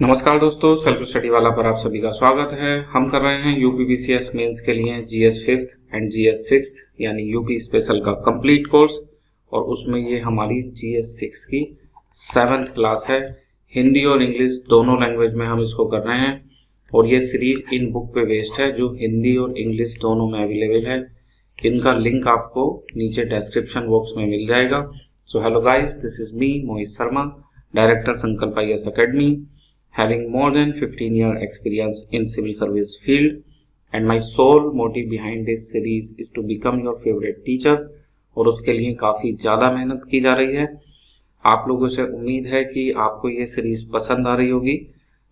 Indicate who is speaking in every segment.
Speaker 1: नमस्कार दोस्तों, self study वाला पर आप सभी का स्वागत है। हम कर रहे हैं यूपीपीसीएस मेंस के लिए GS 5th and GS 6th यानी यूपी स्पेशल का कंप्लीट कोर्स, और उसमें ये हमारी जीएस 6 की 7th क्लास है। हिंदी और इंग्लिश दोनों लैंग्वेज में हम इसको कर रहे हैं और ये सीरीज इन बुक पे बेस्ड है जो हिंदी और इंग्लिश दोनों में अवेलेबल है। इनका लिंक आपको नीचे डिस्क्रिप्शन बॉक्स में मिल जाएगा। So hello guys, this is me Mohit Sharma, director Sankalp IAS academy, having more than 15-year experience in civil service field, and my sole motive behind this series is to become your favorite teacher। और उसके लिए काफ़ी ज़्यादा मेहनत की जा रही है। आप लोगों से उम्मीद है कि आपको ये सीरीज़ पसंद आ रही होगी,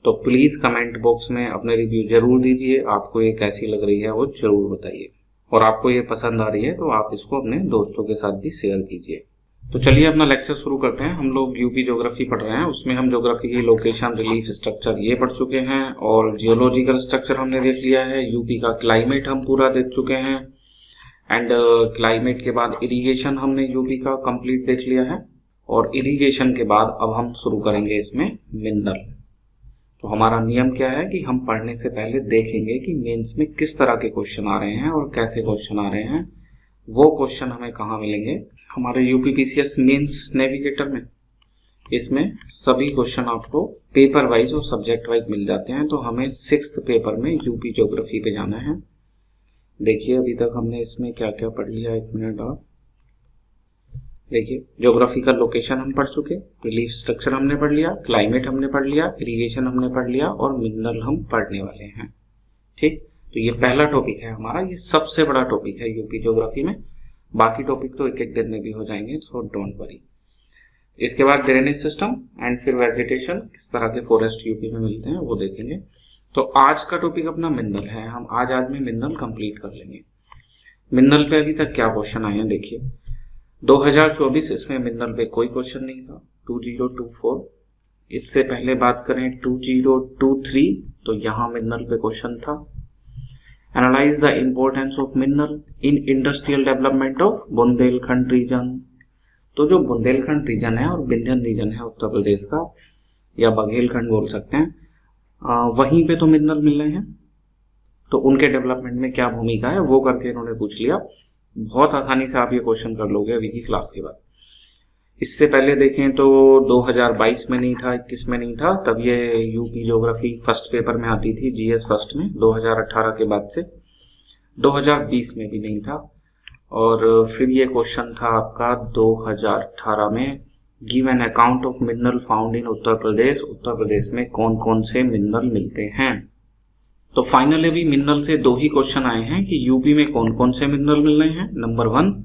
Speaker 1: तो प्लीज़ कमेंट बॉक्स में अपने रिव्यू ज़रूर दीजिए। आपको ये कैसी लग रही है वो ज़रूर बताइए, और आपको ये पसंद आ रही है तो आप इसको अपने दोस्तों के साथ भी शेयर कीजिए। तो चलिए अपना लेक्चर शुरू करते हैं। हम लोग यूपी ज्योग्राफी पढ़ रहे हैं, उसमें हम ज्योग्राफी की लोकेशन, रिलीफ स्ट्रक्चर ये पढ़ चुके हैं, और जियोलॉजिकल स्ट्रक्चर हमने देख लिया है। यूपी का क्लाइमेट हम पूरा देख चुके हैं, एंड क्लाइमेट के बाद इरिगेशन हमने यूपी का कंप्लीट देख लिया है, और इरिगेशन के बाद अब हम शुरू करेंगे इसमें मिनरल। तो हमारा नियम क्या है कि हम पढ़ने से पहले देखेंगे कि मेंस में किस तरह के क्वेश्चन आ रहे हैं और कैसे क्वेश्चन आ रहे हैं। वो क्वेश्चन हमें कहाँ मिलेंगे? हमारे यूपीपीसीएस मेंस नेविगेटर में। इसमें सभी क्वेश्चन आपको पेपर वाइज और सब्जेक्ट वाइज मिल जाते हैं। तो हमें 6th पेपर में यूपी ज्योग्राफी पे जाना है। देखिए अभी तक हमने इसमें क्या क्या पढ़ लिया, एक मिनट आप देखिए। ज्योग्राफिकल लोकेशन हम पढ़ चुके, रिलीफ स्ट्रक्चर हमने पढ़ लिया, क्लाइमेट हमने पढ़ लिया, इरिगेशन हमने पढ़ लिया, और मिनरल हम पढ़ने वाले हैं। ठीक, तो ये पहला टॉपिक है हमारा, ये सबसे बड़ा टॉपिक है यूपी ज्योग्राफी में। बाकी टॉपिक तो एक एक दिन में भी हो जाएंगे, सो डोंट वरी। इसके बाद ड्रेनेज सिस्टम एंड फिर वेजिटेशन, किस तरह के फॉरेस्ट यूपी में मिलते हैं वो देखेंगे। तो आज का टॉपिक अपना मिनरल है। हम आज में मिनरल कंप्लीट कर लेंगे। मिनरल पे अभी तक क्या क्वेश्चन आए हैं देखिए। 2024 इसमें मिनरल पे कोई क्वेश्चन नहीं था। 2024, इससे पहले बात करें 2023, तो यहाँ मिनरल पे क्वेश्चन था। Analyse the importance of mineral in industrial development of Bundelkhand region. तो जो बुंदेलखंड रीजन है और विंध्यन रीजन है उत्तर प्रदेश का, या बघेलखंड बोल सकते हैं, वहीं पे तो मिनरल मिल रहे हैं। तो उनके डेवलपमेंट में क्या भूमिका है वो करके इन्होंने पूछ लिया। बहुत आसानी से आप ये क्वेश्चन कर लोगे अभी की क्लास के बाद। इससे पहले देखें तो 2022 में नहीं था, 21 में नहीं था, तब ये यूपी ज्योग्राफी फर्स्ट पेपर में आती थी जीएस फर्स्ट में। 2018 के बाद से 2020 में भी नहीं था, और फिर ये क्वेश्चन था आपका 2018 में। Give an account of mineral found in Uttar Pradesh. Uttar Pradesh में कौन कौन से मिनरल मिलते हैं। तो फाइनली भी मिनरल से दो ही क्वेश्चन आए हैं कि यूपी में कौन कौन से मिनरल मिल रहे हैं, नंबर 1,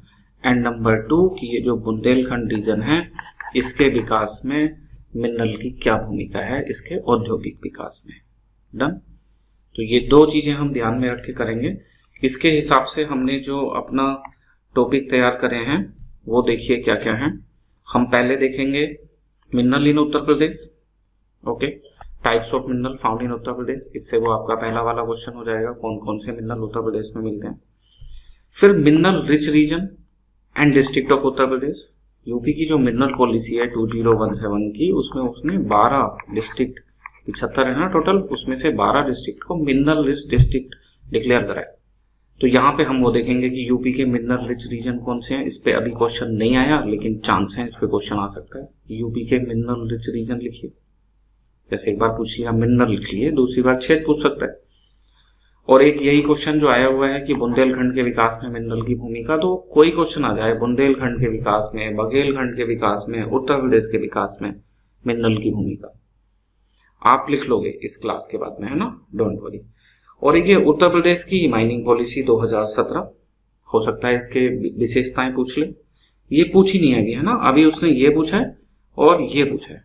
Speaker 1: एंड नंबर 2 कि ये जो बुंदेलखंड रीजन है इसके विकास में मिनरल की क्या भूमिका है, इसके औद्योगिक विकास में। डन। तो ये दो चीजें हम ध्यान में रख के करेंगे। इसके हिसाब से हमने जो अपना टॉपिक तैयार करे हैं वो देखिए क्या क्या है। हम पहले देखेंगे mineral in Uttar Pradesh. Okay, types of mineral found in Uttar Pradesh. इससे वो आपका पहला वाला क्वेश्चन हो जाएगा, कौन कौन से मिनरल उत्तर प्रदेश में मिलते हैं। फिर mineral rich region and district of Uttar Pradesh. UP की जो मिनरल पॉलिसी है 2017 की, उसमें उसने 12 डिस्ट्रिक्ट, 75 है ना टोटल, उसमें से 12 डिस्ट्रिक्ट को मिनरल रिच डिस्ट्रिक्ट डिक्लेयर कराए। तो यहाँ पे हम वो देखेंगे कि यूपी के मिनरल रिच रीजन कौन से हैं। इस पे अभी क्वेश्चन नहीं आया, लेकिन चांस है इस पे क्वेश्चन आ सकता है। यूपी के मिनरल रिच रीजन लिखिए। जैसे एक बार पूछ लिया मिनरल लिख लिए, दूसरी बार क्षेत्र पूछ सकता है। और एक यही क्वेश्चन जो आया हुआ है कि बुंदेलखंड के विकास में मिनरल की भूमिका, तो कोई क्वेश्चन आ जाए बुंदेलखंड के विकास में, बघेलखंड के विकास में, उत्तर प्रदेश के विकास में मिनरल की भूमिका, आप लिख लोगे इस क्लास के बाद में, है ना, डोंट वरी। और एक ये उत्तर प्रदेश की माइनिंग पॉलिसी 2017, हो सकता है इसके विशेषताएं पूछ ले। ये पूछी नहीं है, ना, अभी उसने ये पूछा है और ये पूछा है,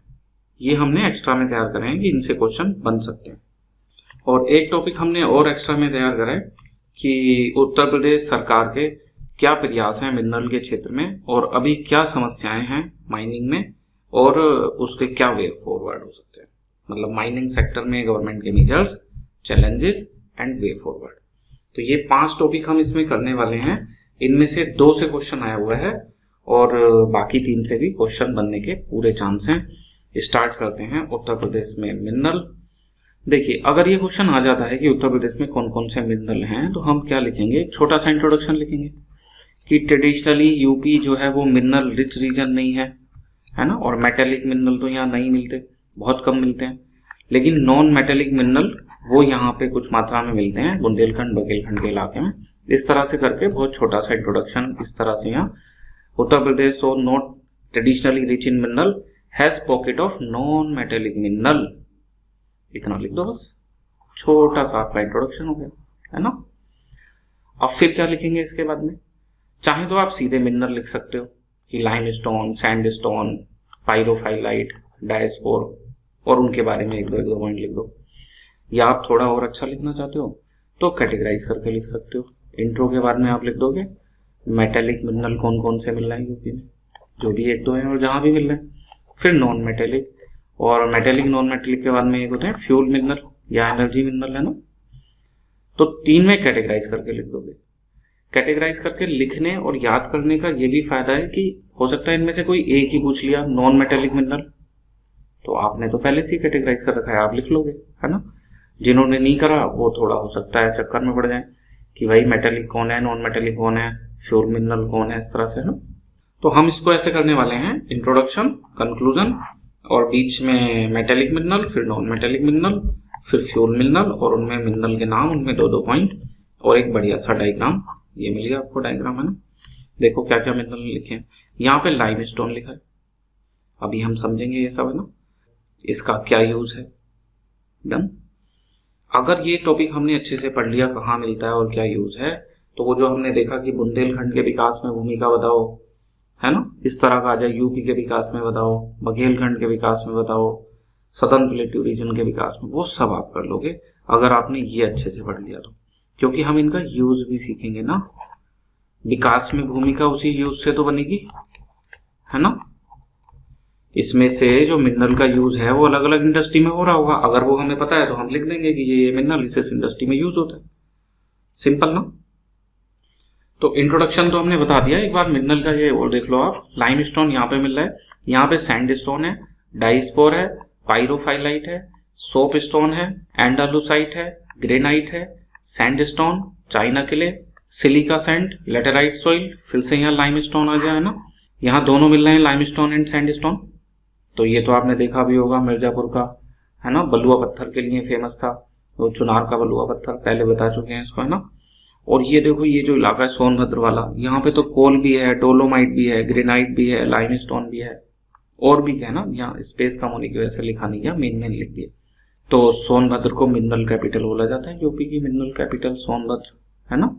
Speaker 1: ये हमने एक्स्ट्रा में तैयार करे हैं कि इनसे क्वेश्चन बन सकते हैं। और एक टॉपिक हमने और एक्स्ट्रा में तैयार करा है कि उत्तर प्रदेश सरकार के क्या प्रयास हैं मिनरल के क्षेत्र में, और अभी क्या समस्याएं हैं माइनिंग में, और उसके क्या वे फॉरवर्ड हो सकते हैं। मतलब माइनिंग सेक्टर में गवर्नमेंट के measures, challenges and way forward. तो ये 5 टॉपिक हम इसमें करने वाले हैं। इनमें से 2 से क्वेश्चन आया हुआ है, और बाकी 3 से भी क्वेश्चन बनने के पूरे चांस हैं। स्टार्ट करते हैं उत्तर प्रदेश में मिनरल। देखिए, अगर ये क्वेश्चन आ जाता है कि उत्तर प्रदेश में कौन कौन से मिनरल हैं, तो हम क्या लिखेंगे, छोटा सा इंट्रोडक्शन लिखेंगे कि ट्रेडिशनली यूपी जो है वो मिनरल रिच रीजन नहीं है ना, और मेटेलिक मिनरल तो यहाँ नहीं मिलते, बहुत कम मिलते हैं, लेकिन नॉन मेटेलिक मिनरल वो यहाँ पे कुछ मात्रा में मिलते हैं बुंदेलखंड बघेलखंड के इलाके में। इस तरह से करके बहुत छोटा सा इंट्रोडक्शन इस तरह से यहाँ उत्तर प्रदेश और not traditionally rich in mineral has pocket of non metallic mineral, इतना लिख दो बस, छोटा सा आपका इंट्रोडक्शन हो गया, है ना। अब फिर क्या लिखेंगे इसके बाद में, चाहे तो आप सीधे मिनरल लिख सकते हो कि लाइमस्टोन, सैंडस्टोन, पायरोफाइलाइट, डायस्पोर, और उनके बारे में एक दो पॉइंट लिख दो, या आप थोड़ा और अच्छा लिखना चाहते हो तो कैटेगराइज करके लिख सकते हो। इंट्रो के बाद में आप लिख दोगे मेटेलिक मिनरल कौन कौन से मिल रहे हैं यूपी में, जो भी एक दो हैं और जहां भी मिल रहे हैं, फिर नॉन मेटेलिक, और मेटेलिक नॉन मेटेलिक के बाद में एक होते हैं फ्यूल मिनरल या एनर्जी मिनरल, है ना। तो 3 में कैटेगराइज करके लिख दोगे। कैटेगराइज करके लिखने और याद करने का ये भी फायदा है कि हो सकता है इनमें से कोई एक ही पूछ लिया नॉन मेटेलिक मिनरल, तो आपने तो पहले से ही कैटेगराइज कर रखा है, आप लिख लोगे, है ना। जिन्होंने नहीं करा वो थोड़ा हो सकता है चक्कर में पड़ जाए कि भाई मेटेलिक कौन है, नॉन मेटेलिक कौन है, फ्यूल मिनरल कौन है, इस तरह से, है ना। तो हम इसको ऐसे करने वाले हैं, इंट्रोडक्शन, कंक्लूजन, और बीच में मेटेलिक मिनरल, फिर नॉन मेटेलिक मिनरल, फिर फ्यूल मिनरल, और उनमें मिनरल के नाम, उनमें 2 पॉइंट, और एक बढ़िया सा डायग्राम। ये मिल गया आपको डायग्राम, है ना। देखो क्या क्या मिनरल लिखे हैं, यहाँ पे लाइमस्टोन लिखा है, अभी हम समझेंगे ये सब, है ना, इसका क्या यूज है। डन। अगर ये टॉपिक हमने अच्छे से पढ़ लिया कहाँ मिलता है और क्या यूज है, तो वो जो हमने देखा कि बुंदेलखंड के विकास में भूमिका बताओ, है ना, इस तरह का आ जाए, यूपी के विकास में बताओ, बघेलखंड के विकास में बताओ, सदर्न प्लेट्यू रीजन के विकास में, वो सब आप कर लोगे अगर आपने ये अच्छे से पढ़ लिया तो, क्योंकि हम इनका यूज भी सीखेंगे ना। विकास में भूमिका उसी यूज से तो बनेगी, है ना। इसमें से जो मिनरल का यूज है वो अलग अलग इंडस्ट्री में हो रहा होगा, अगर वो हमें पता है तो हम लिख देंगे कि ये मिनरल इस इंडस्ट्री में यूज होता है, सिंपल ना। तो इंट्रोडक्शन तो हमने बता दिया, एक बार मिनरल का ये और देख लो आप। लाइमस्टोन यहाँ पे मिल रहा है, यहाँ पे सैंडस्टोन है, डाइस्पोर है, पायरोफाइलाइट है, सोप स्टोन है, एंडालुसाइट है, ग्रेनाइट है, सैंडस्टोन, चाइना किले, सिलिका सैंड, लेटेराइट सॉइल, फिर से यहाँ लाइमस्टोन आ गया, है ना। यहाँ दोनों मिल रहे हैं, लाइमस्टोन एंड सैंडस्टोन। तो ये तो आपने देखा भी होगा मिर्जापुर का, है ना, बलुआ पत्थर के लिए फेमस था, वो चुनार का बलुआ पत्थर, पहले बता चुके हैं इसको, है ना। और ये देखो ये जो इलाका है सोनभद्र वाला, यहाँ पे तो कोल भी है, डोलोमाइट भी है, ग्रेनाइट भी है, लाइमस्टोन भी है, और भी है ना। यहाँ स्पेस कम होने की वजह से लिखा नहीं गया, मेन लिख दिया। तो सोनभद्र को मिनरल कैपिटल बोला जाता है, यूपी की मिनरल कैपिटल सोनभद्र, है ना।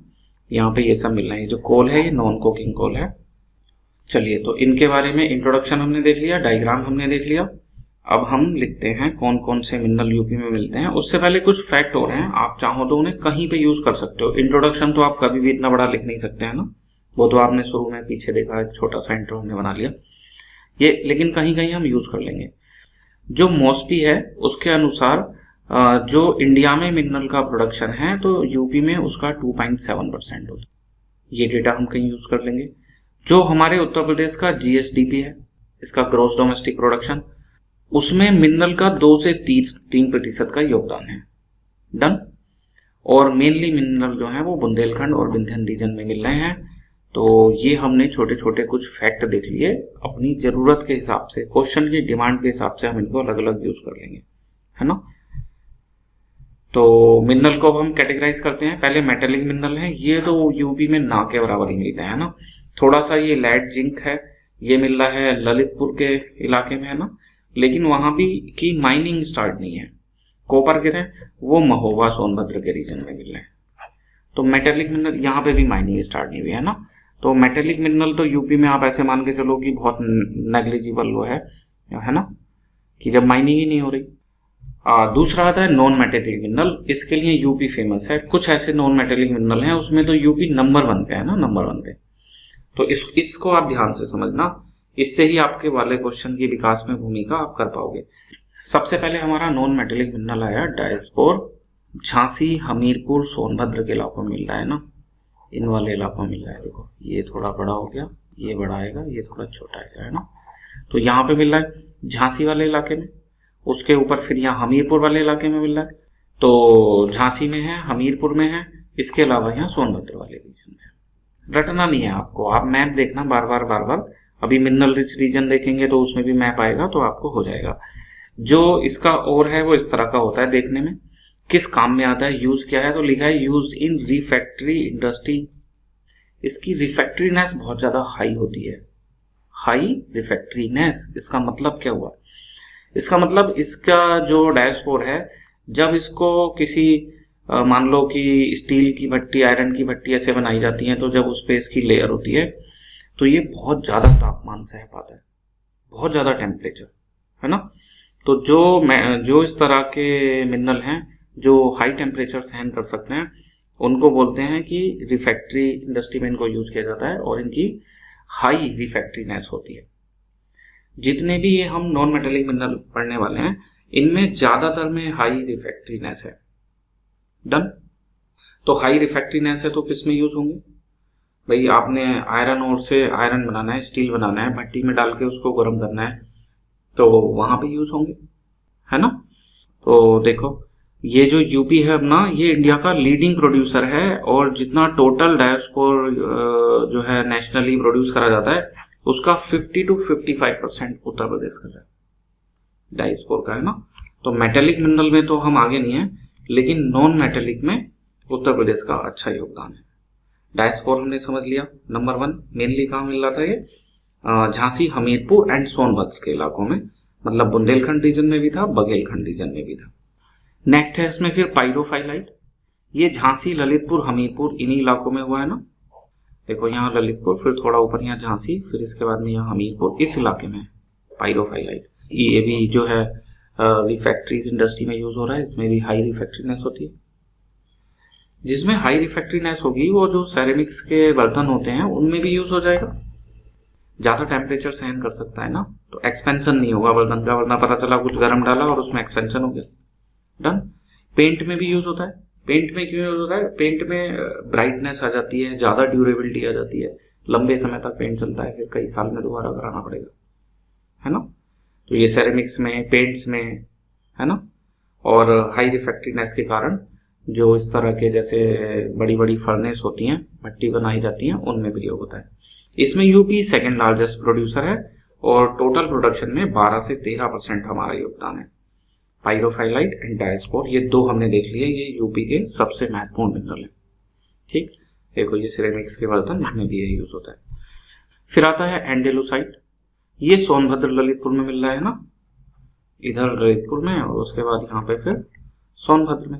Speaker 1: यहाँ पे ये सब मिल रहे हैं, जो कोल है ये नॉन कोकिंग कोल है। चलिए, तो इनके बारे में इंट्रोडक्शन हमने देख लिया, डायग्राम हमने देख लिया। अब हम लिखते हैं कौन कौन से मिनरल यूपी में मिलते हैं। उससे पहले कुछ फैक्ट हो रहे हैं, आप चाहो तो उन्हें कहीं पे यूज कर सकते हो। इंट्रोडक्शन तो आप कभी भी इतना बड़ा लिख नहीं सकते, है ना, वो तो आपने शुरू में पीछे देखा, एक छोटा सा इंट्रो हमने बना लिया ये, लेकिन कहीं कहीं हम यूज कर लेंगे। जो मॉस्पी है उसके अनुसार जो इंडिया में मिनरल का प्रोडक्शन है तो यूपी में उसका 2.7% होता है, ये डेटा हम कहीं यूज कर लेंगे। जो हमारे उत्तर प्रदेश का जीएसडीपी है, इसका ग्रॉस डोमेस्टिक प्रोडक्शन, उसमें मिनरल का 2 से 3% का योगदान है। डन। और मेनली मिनरल जो है वो बुंदेलखंड और विंध्यन रीजन में मिल रहे हैं। तो ये हमने छोटे छोटे कुछ फैक्ट देख लिए, अपनी जरूरत के हिसाब से, क्वेश्चन की डिमांड के हिसाब से हम इनको अलग अलग यूज कर लेंगे, है ना। तो मिनरल को अब हम कैटेगराइज करते हैं। पहले मेटेलिक मिनरल है, ये तो यूपी में ना के बराबर ही मिलते हैं, ना। थोड़ा सा ये लेड जिंक है, ये मिल रहा है ललितपुर के इलाके में, है ना, लेकिन वहां भी की माइनिंग स्टार्ट नहीं है। कॉपर के थे वो महोबा सोनभद्र के रीजन में मिल रहे हैं। तो मेटेलिक मिनरल यहाँ पे भी माइनिंग स्टार्ट नहीं हुई, है ना। तो मेटेलिक मिनरल तो यूपी में आप ऐसे मान के चलो कि बहुत नेग्लिजिबल वो है ना, कि जब माइनिंग ही नहीं हो रही। दूसरा आता है नॉन मेटेलिक मिनरल, इसके लिए यूपी फेमस है। कुछ ऐसे नॉन मेटेलिक मिनरल हैं उसमें तो यूपी नंबर 1 पे है ना, नंबर 1 पे। तो इसको आप ध्यान से समझना, इससे ही आपके वाले क्वेश्चन की विकास में भूमिका आप कर पाओगे। सबसे पहले हमारा नॉन मेटेलिक मिनरल आया डायस्पोर, झांसी, हमीरपुर, सोनभद्र के इलाकों में मिल रहा है ना, इन वाले इलाकों में मिल रहा है। देखो ये थोड़ा बड़ा हो गया, ये बड़ा आएगा, ये थोड़ा छोटा आएगा, है ना। तो यहाँ पे मिल रहा है झांसी वाले इलाके में, उसके ऊपर फिर यहाँ हमीरपुर वाले इलाके में मिल रहा है। तो झांसी में है, हमीरपुर में है, इसके अलावा यहाँ सोनभद्र वाले रीजन में है। रटना नहीं है आपको, आप मैप देखना बार बार। अभी मिनरल रिच रीजन देखेंगे तो उसमें भी मैप आएगा तो आपको हो जाएगा। जो इसका और है वो इस तरह का होता है देखने में। किस काम में आता है, यूज क्या है, तो लिखा है यूज्ड इन रिफैक्ट्री इंडस्ट्री। इसकी रिफैक्ट्रीनेस बहुत ज्यादा हाई होती है, हाई रिफैक्ट्रीनेस। इसका मतलब क्या हुआ, इसका मतलब इसका जो डायस्पोर है, जब इसको किसी मान लो कि स्टील की भट्टी, आयरन की भट्टी ऐसे बनाई जाती है, तो जब उस पे इसकी लेयर होती है तो ये बहुत ज्यादा तापमान सह पाता है, बहुत ज्यादा टेम्परेचर, है ना। तो जो इस तरह के मिनरल हैं जो हाई टेम्परेचर सहन कर सकते हैं, उनको बोलते हैं कि रिफैक्ट्री इंडस्ट्री में इनको यूज किया जाता है और इनकी हाई रिफैक्ट्रीनेस होती है। जितने भी ये हम नॉन मेटेलिक मिनरल पढ़ने वाले हैं, इनमें ज्यादातर में हाई रिफैक्ट्रीनेस है। डन। तो हाई रिफैक्ट्रीनेस है तो किस में यूज होंगे भाई, आपने आयरन ओर से आयरन बनाना है, स्टील बनाना है, भट्टी में डाल के उसको गर्म करना है, तो वहां पे यूज होंगे, है ना। तो देखो ये जो यूपी है अपना, ये इंडिया का लीडिंग प्रोड्यूसर है, और जितना टोटल डायस्पोर जो है नेशनली प्रोड्यूस करा जाता है, उसका 50 to 55% उत्तर प्रदेश कर रहा है डायस्पोर का, है ना। तो मेटेलिक मिनरल में तो हम आगे नहीं है, लेकिन नॉन मेटेलिक में उत्तर प्रदेश का अच्छा योगदान है। डायस्पोर हमने समझ लिया। नंबर 1 मेनली कहाँ मिल रहा था ये, झांसी, हमीरपुर एंड सोनभद्र के इलाकों में, मतलब बुंदेलखंड रीजन में भी था, बघेलखंड रीजन में भी था। नेक्स्ट है इसमें फिर पायरोफाइलाइट। ये झांसी, ललितपुर, हमीरपुर इन्हीं इलाकों में हुआ है ना। देखो यहाँ ललितपुर, फिर थोड़ा ऊपर यहाँ झांसी, फिर इसके बाद में यहाँ हमीरपुर, इस इलाके में पायरोफाइलाइट। ये भी जो है रिफैक्ट्रीज इंडस्ट्री में यूज हो रहा है, इसमें भी हाई रिफैक्ट्रीनेस होती है। जिसमें हाई रिफैक्ट्रीनेस होगी वो जो सेरेमिक्स के बर्तन होते हैं उनमें भी यूज हो जाएगा, ज्यादा टेम्परेचर सहन कर सकता है ना, तो एक्सपेंशन नहीं होगा बर्तन का, वरना पता चला कुछ गर्म डाला और उसमें एक्सपेंशन हो गया। डन। पेंट में भी यूज होता है। पेंट में क्यों यूज होता है, पेंट में ब्राइटनेस आ जाती है, ज्यादा ड्यूरेबिलिटी आ जाती है, लंबे समय तक पेंट चलता है, फिर कई साल में दोबारा कराना पड़ेगा, है ना। तो ये सेरेमिक्स में, पेंट्स में, है ना। और हाई रिफैक्ट्रीनेस के कारण जो इस तरह के जैसे बड़ी बड़ी फर्नेस होती हैं, भट्टी बनाई जाती हैं, उनमें प्रयोग होता है। इसमें यूपी सेकंड लार्जेस्ट प्रोड्यूसर है और टोटल प्रोडक्शन में 12 से 13% हमारा योगदान है। पायरोफाइलाइट एंड डायस्पोर, ये दो हमने देख लिए, ये यूपी के सबसे महत्वपूर्ण मिनरल है। ठीक, देखो ये सिरेमिक्स के बर्तन, इसमें भी ये यूज होता है। फिर आता है एंडेलुसाइट। ये सोनभद्र ललितपुर में मिल रहा है ना, इधर ललितपुर में, और उसके बाद यहाँ पे फिर सोनभद्र में।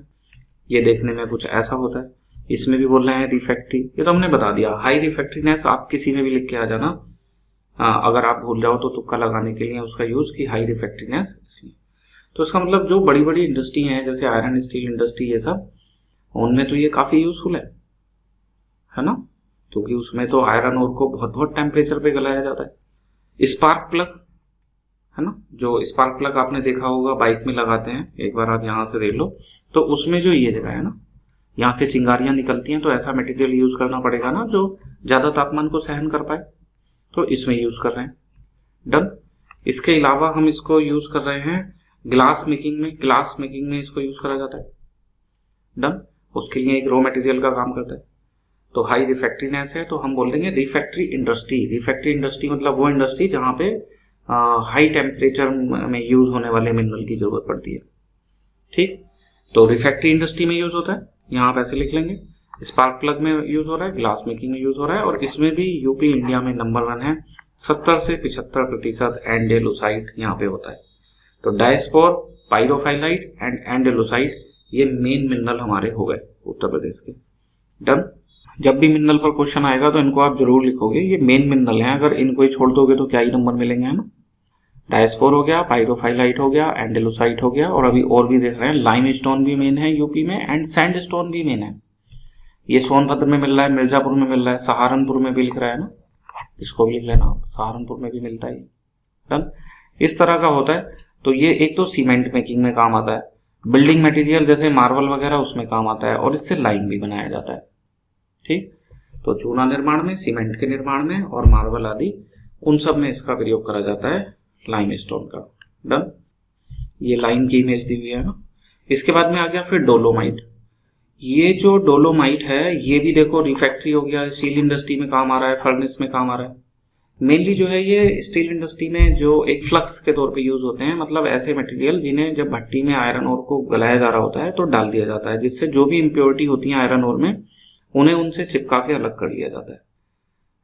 Speaker 1: ये देखने में कुछ ऐसा होता है। इसमें भी बोल रहे हैं रिफैक्ट्री, ये तो हमने बता दिया। हाई रिफैक्ट्रीनेस आप किसी में भी लिख के आ जाना, अगर आप भूल जाओ तो तुक्का लगाने के लिए उसका यूज की हाई रिफैक्ट्रीनेस इसलिए। तो इसका मतलब जो बड़ी बड़ी इंडस्ट्री हैं जैसे आयरन स्टील इंडस्ट्री, ये सब, उनमें तो ये काफी यूजफुल है ना, क्योंकि उसमें तो आयरन ओर को बहुत बहुत टेम्परेचर पे गलाया जाता है। स्पार्क प्लग है ना, जो स्पार्क प्लग आपने देखा होगा बाइक में लगाते हैं, एक बार आप यहाँ से देख लो, तो उसमें जो ये जगह है ना, यहाँ से चिंगारियां निकलती हैं, तो ऐसा मटेरियल यूज करना पड़ेगा ना जो ज्यादा तापमान को सहन कर पाए, तो इसमें यूज कर रहे हैं। डन। इसके अलावा हम इसको यूज कर रहे हैं ग्लास मेकिंग में, ग्लास मेकिंग में इसको यूज करा जाता है। डन। उसके लिए एक रॉ मटेरियल का काम करता है। तो हाई रिफैक्ट्रीनेस है तो हम बोल देंगे रिफैक्ट्री इंडस्ट्री। रिफैक्ट्री इंडस्ट्री मतलब वो इंडस्ट्री जहां पे हाई टेम्परेचर में यूज होने वाले मिनरल की जरूरत पड़ती है। ठीक, तो रिफैक्ट्री इंडस्ट्री में यूज होता है, यहाँ आप ऐसे लिख लेंगे। स्पार्क प्लग में यूज हो रहा है, ग्लास मेकिंग में यूज हो रहा है, और इसमें भी यूपी इंडिया में नंबर 1 है। 70 से 75% एंडेलुसाइट यहाँ पे होता है। तो डायस्पोर, पायरोफाइलाइट एंड एंडेलुसाइट, ये मेन मिनरल हमारे हो गए उत्तर प्रदेश के। डन। जब भी मिनरल पर क्वेश्चन आएगा तो इनको आप जरूर लिखोगे, ये मेन मिनरल हैं, अगर इनको ही छोड़ दोगे तो क्या ही नंबर मिलेंगे, है ना। डायस्पोर हो गया, पायरोफाइलाइट हो गया, एंडेलुसाइट हो गया, और अभी और भी देख रहे हैं, लाइम स्टोन भी मेन है यूपी में, एंड सैंड स्टोन भी मेन है। ये सोनभद्र में मिल रहा है, मिर्जापुर में मिल रहा है, सहारनपुर में भी लिख रहा है ना, इसको भी लिख लेना आप, सहारनपुर में भी मिलता है। डन। इस तरह का होता है। तो ये एक तो सीमेंट मेकिंग में काम आता है, बिल्डिंग मटेरियल जैसे मार्बल वगैरह उसमें काम आता है, और इससे लाइम भी बनाया जाता है। ठीक, तो चूना निर्माण में, सीमेंट के निर्माण में और मार्बल आदि उन सब में इसका प्रयोग करा जाता है लाइमस्टोन का। डन, ये लाइम की इमेज दी हुई है ना। इसके बाद में आ गया फिर डोलोमाइट। ये जो डोलोमाइट है ये भी देखो रिफैक्ट्री हो गया, स्टील इंडस्ट्री में काम आ रहा है, फर्नेस में काम आ रहा है। मेनली जो है ये स्टील इंडस्ट्री में जो एक फ्लक्स के तौर पे यूज होते हैं, मतलब ऐसे मटेरियल जिन्हें जब भट्टी में आयरन ओर को गलाया जा रहा होता है तो डाल दिया जाता है, जिससे जो भी इम्प्योरिटी होती है आयरन ओर में उन्हें उनसे चिपका के अलग कर लिया जाता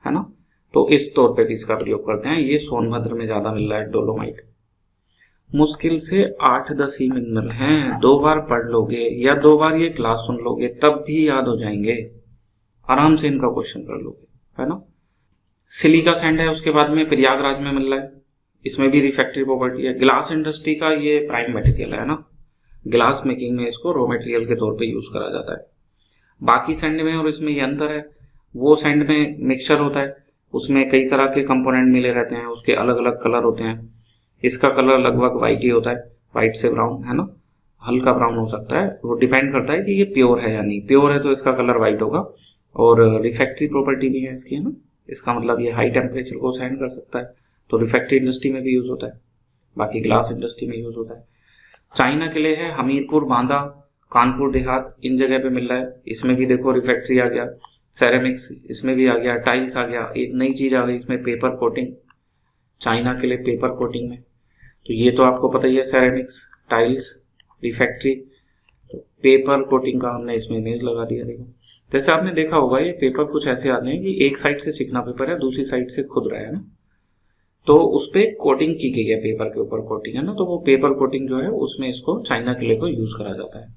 Speaker 1: है ना। तो इस तौर पे भी इसका प्रयोग करते हैं। ये सोनभद्र में ज्यादा मिल रहा है डोलोमाइट। मुश्किल से 8-10 ही मिनरल हैं, 2 बार पढ़ लोगे या 2 बार ये क्लास सुन लोगे तब भी याद हो जाएंगे, आराम से इनका क्वेश्चन कर लोगे, है ना। सिलिका सैंड है, उसके बाद में प्रयागराज में मिल रहा है, इसमें भी रिफैक्ट्री प्रॉपर्टी है। ग्लास इंडस्ट्री का ये प्राइम मटेरियल है ना, ग्लास मेकिंग में इसको रॉ मटेरियल के तौर पे यूज करा जाता है। बाकी सैंड में और इसमें ये अंतर है, वो सैंड में मिक्सचर होता है, उसमें कई तरह के कंपोनेंट मिले रहते हैं, उसके अलग अलग कलर होते हैं। इसका कलर लगभग वाइट ही होता है, वाइट से ब्राउन, है ना, हल्का ब्राउन हो सकता है, वो डिपेंड करता है कि ये प्योर है या नहीं। प्योर है तो इसका कलर वाइट होगा, और रिफैक्ट्री प्रॉपर्टी भी है इसकी, है ना। इसका मतलब ये हाई टेम्परेचर को सहन कर सकता है, तो रिफैक्ट्री इंडस्ट्री में भी यूज होता है, बाकी ग्लास इंडस्ट्री में यूज होता है। चाइना के लिए है हमीरपुर, बांदा, कानपुर देहात, इन जगह पे मिल रहा है। इसमें भी देखो रिफैक्ट्री आ गया, सेरेमिक्स इसमें भी आ गया, टाइल्स आ गया, एक नई चीज आ गई इसमें पेपर कोटिंग, चाइना के लिए पेपर कोटिंग में। तो ये तो आपको पता ही है, सेरेमिक्स, टाइल्स, रिफैक्ट्री, तो पेपर कोटिंग का हमने इसमें इमेज लगा दिया। देखो जैसे आपने देखा होगा ये पेपर कुछ ऐसे आते हैं कि एक साइड से चिकना पेपर है, दूसरी साइड से खुद रहा है ना, तो उस पर कोटिंग की गई है, पेपर के ऊपर कोटिंग है ना, तो वो पेपर कोटिंग जो है उसमें इसको चाइना किले को यूज करा जाता है।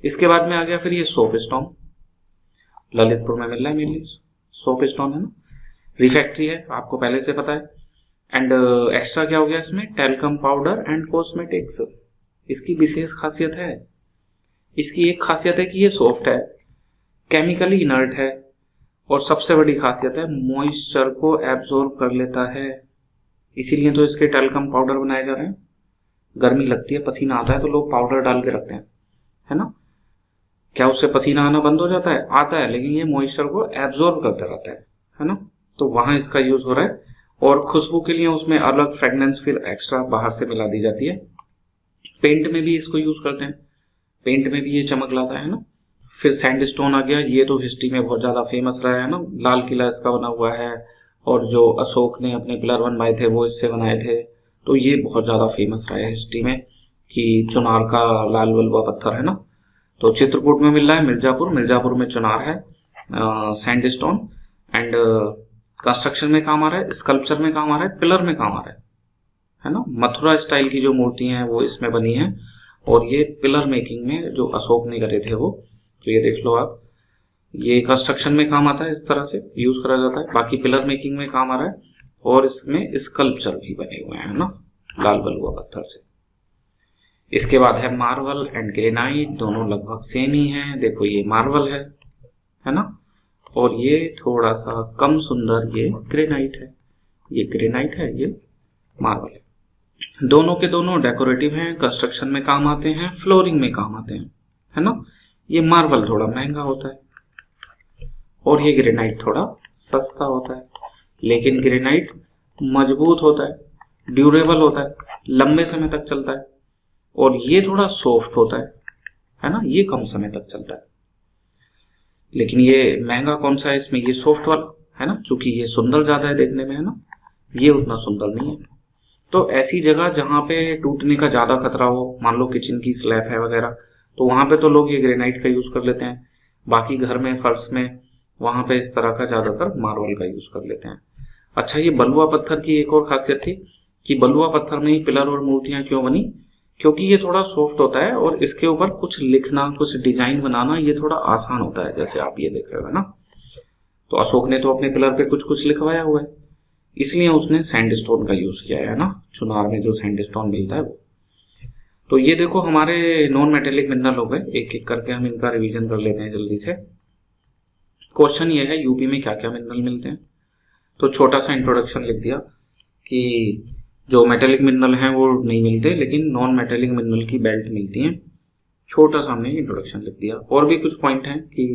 Speaker 1: इसके बाद में आ गया फिर ये सोप स्टोन, ललितपुर में मिल रहा है मेनली, सोप स्टोन है ना, रिफैक्ट्री है, आपको पहले से पता है। एंड एक्स्ट्रा क्या हो गया इसमें, टेल्कम पाउडर एंड कॉस्मेटिक्स। इसकी विशेष खासियत है, इसकी एक खासियत है कि ये सॉफ्ट है, केमिकली इनर्ट है, और सबसे बड़ी खासियत है मॉइस्चर को एब्जॉर्ब कर लेता है। इसीलिए तो इसके टेल्कम पाउडर बनाए जा रहे हैं। गर्मी लगती है, पसीना आता है, तो लोग पाउडर डाल के रखते हैं, है ना। क्या उससे पसीना आना बंद हो जाता है? आता है, लेकिन ये मॉइस्चर को एब्जॉर्ब करता रहता है ना। तो वहां इसका यूज हो रहा है। और खुशबू के लिए उसमें अलग फ्रेगनेंस फिर एक्स्ट्रा बाहर से मिला दी जाती है। पेंट में भी इसको यूज करते हैं, पेंट में भी ये चमक लाता है ना। फिर सैंडस्टोन आ गया, ये तो हिस्ट्री में बहुत ज्यादा फेमस रहा है ना, लाल किला इसका बना हुआ है, और जो अशोक ने अपने पिलर बनवाए थे वो इससे बनाए थे, तो ये बहुत ज्यादा फेमस रहा है हिस्ट्री में कि चुनार का लाल बलुआ पत्थर है ना। तो चित्रकूट में मिल रहा है, मिर्जापुर में चुनार है, सैंडस्टोन, एंड कंस्ट्रक्शन में काम आ रहा है, स्कल्पचर में काम आ रहा है, पिलर में काम आ रहा है ना। मथुरा स्टाइल की जो मूर्ति हैं वो इसमें बनी है, और ये पिलर मेकिंग में जो अशोक ने करे थे वो, तो ये देख लो आप, ये कंस्ट्रक्शन में काम आता है, इस तरह से यूज करा जाता है। बाकी पिलर मेकिंग में काम आ रहा है, और इसमें स्कल्पचर भी बने हुए हैं ना लाल बलुआ पत्थर से। इसके बाद है मार्बल एंड ग्रेनाइट, दोनों लगभग सेम ही हैं। देखो ये मार्बल है ना, और ये थोड़ा सा कम सुंदर ये ग्रेनाइट है, ये ग्रेनाइट है, ये मार्बल है। दोनों के दोनों डेकोरेटिव हैं, कंस्ट्रक्शन में काम आते हैं, फ्लोरिंग में काम आते हैं, है ना। ये मार्बल थोड़ा महंगा होता है, और ये ग्रेनाइट थोड़ा सस्ता होता है, लेकिन ग्रेनाइट मजबूत होता है, ड्यूरेबल होता है, लंबे समय तक चलता है, और ये थोड़ा सॉफ्ट होता है ना, ये कम समय तक चलता है। लेकिन ये महंगा कौन सा है इसमें, ये सॉफ्ट वाला है ना, चूंकि ये सुंदर ज्यादा है देखने में, है ना, ये उतना सुंदर नहीं है। तो ऐसी जगह जहां पे टूटने का ज्यादा खतरा हो, मान लो किचन की स्लैब है वगैरह, तो वहां पे तो लोग ये ग्रेनाइट का यूज कर लेते हैं। बाकी घर में, फर्श में, वहां पे इस तरह का ज्यादातर मार्बल का यूज कर लेते हैं। अच्छा, ये बलुआ पत्थर की एक और खासियत थी कि बलुआ पत्थर में ही पिलर और मूर्तियां क्यों बनी, क्योंकि ये थोड़ा सॉफ्ट होता है, और इसके ऊपर कुछ लिखना, कुछ डिजाइन बनाना ये थोड़ा आसान होता है, जैसे आप ये देख रहे हो ना। तो अशोक ने तो अपने पिलर पे कुछ कुछ लिखवाया हुआ है, इसलिए उसने सैंडस्टोन का यूज किया है ना, चुनार में जो सैंडस्टोन मिलता है वो। तो ये देखो हमारे नॉन मेटेलिक मिनरल हो गए, एक एक करके हम इनका रिवीजन कर लेते हैं जल्दी से। क्वेश्चन ये है, यूपी में क्या क्या मिनरल मिलते हैं, तो छोटा सा इंट्रोडक्शन लिख दिया कि जो मेटेलिक मिनरल हैं वो नहीं मिलते, लेकिन नॉन मेटेलिक मिनरल की बेल्ट मिलती हैं। छोटा सा हमने इंट्रोडक्शन लिख दिया। और भी कुछ पॉइंट हैं कि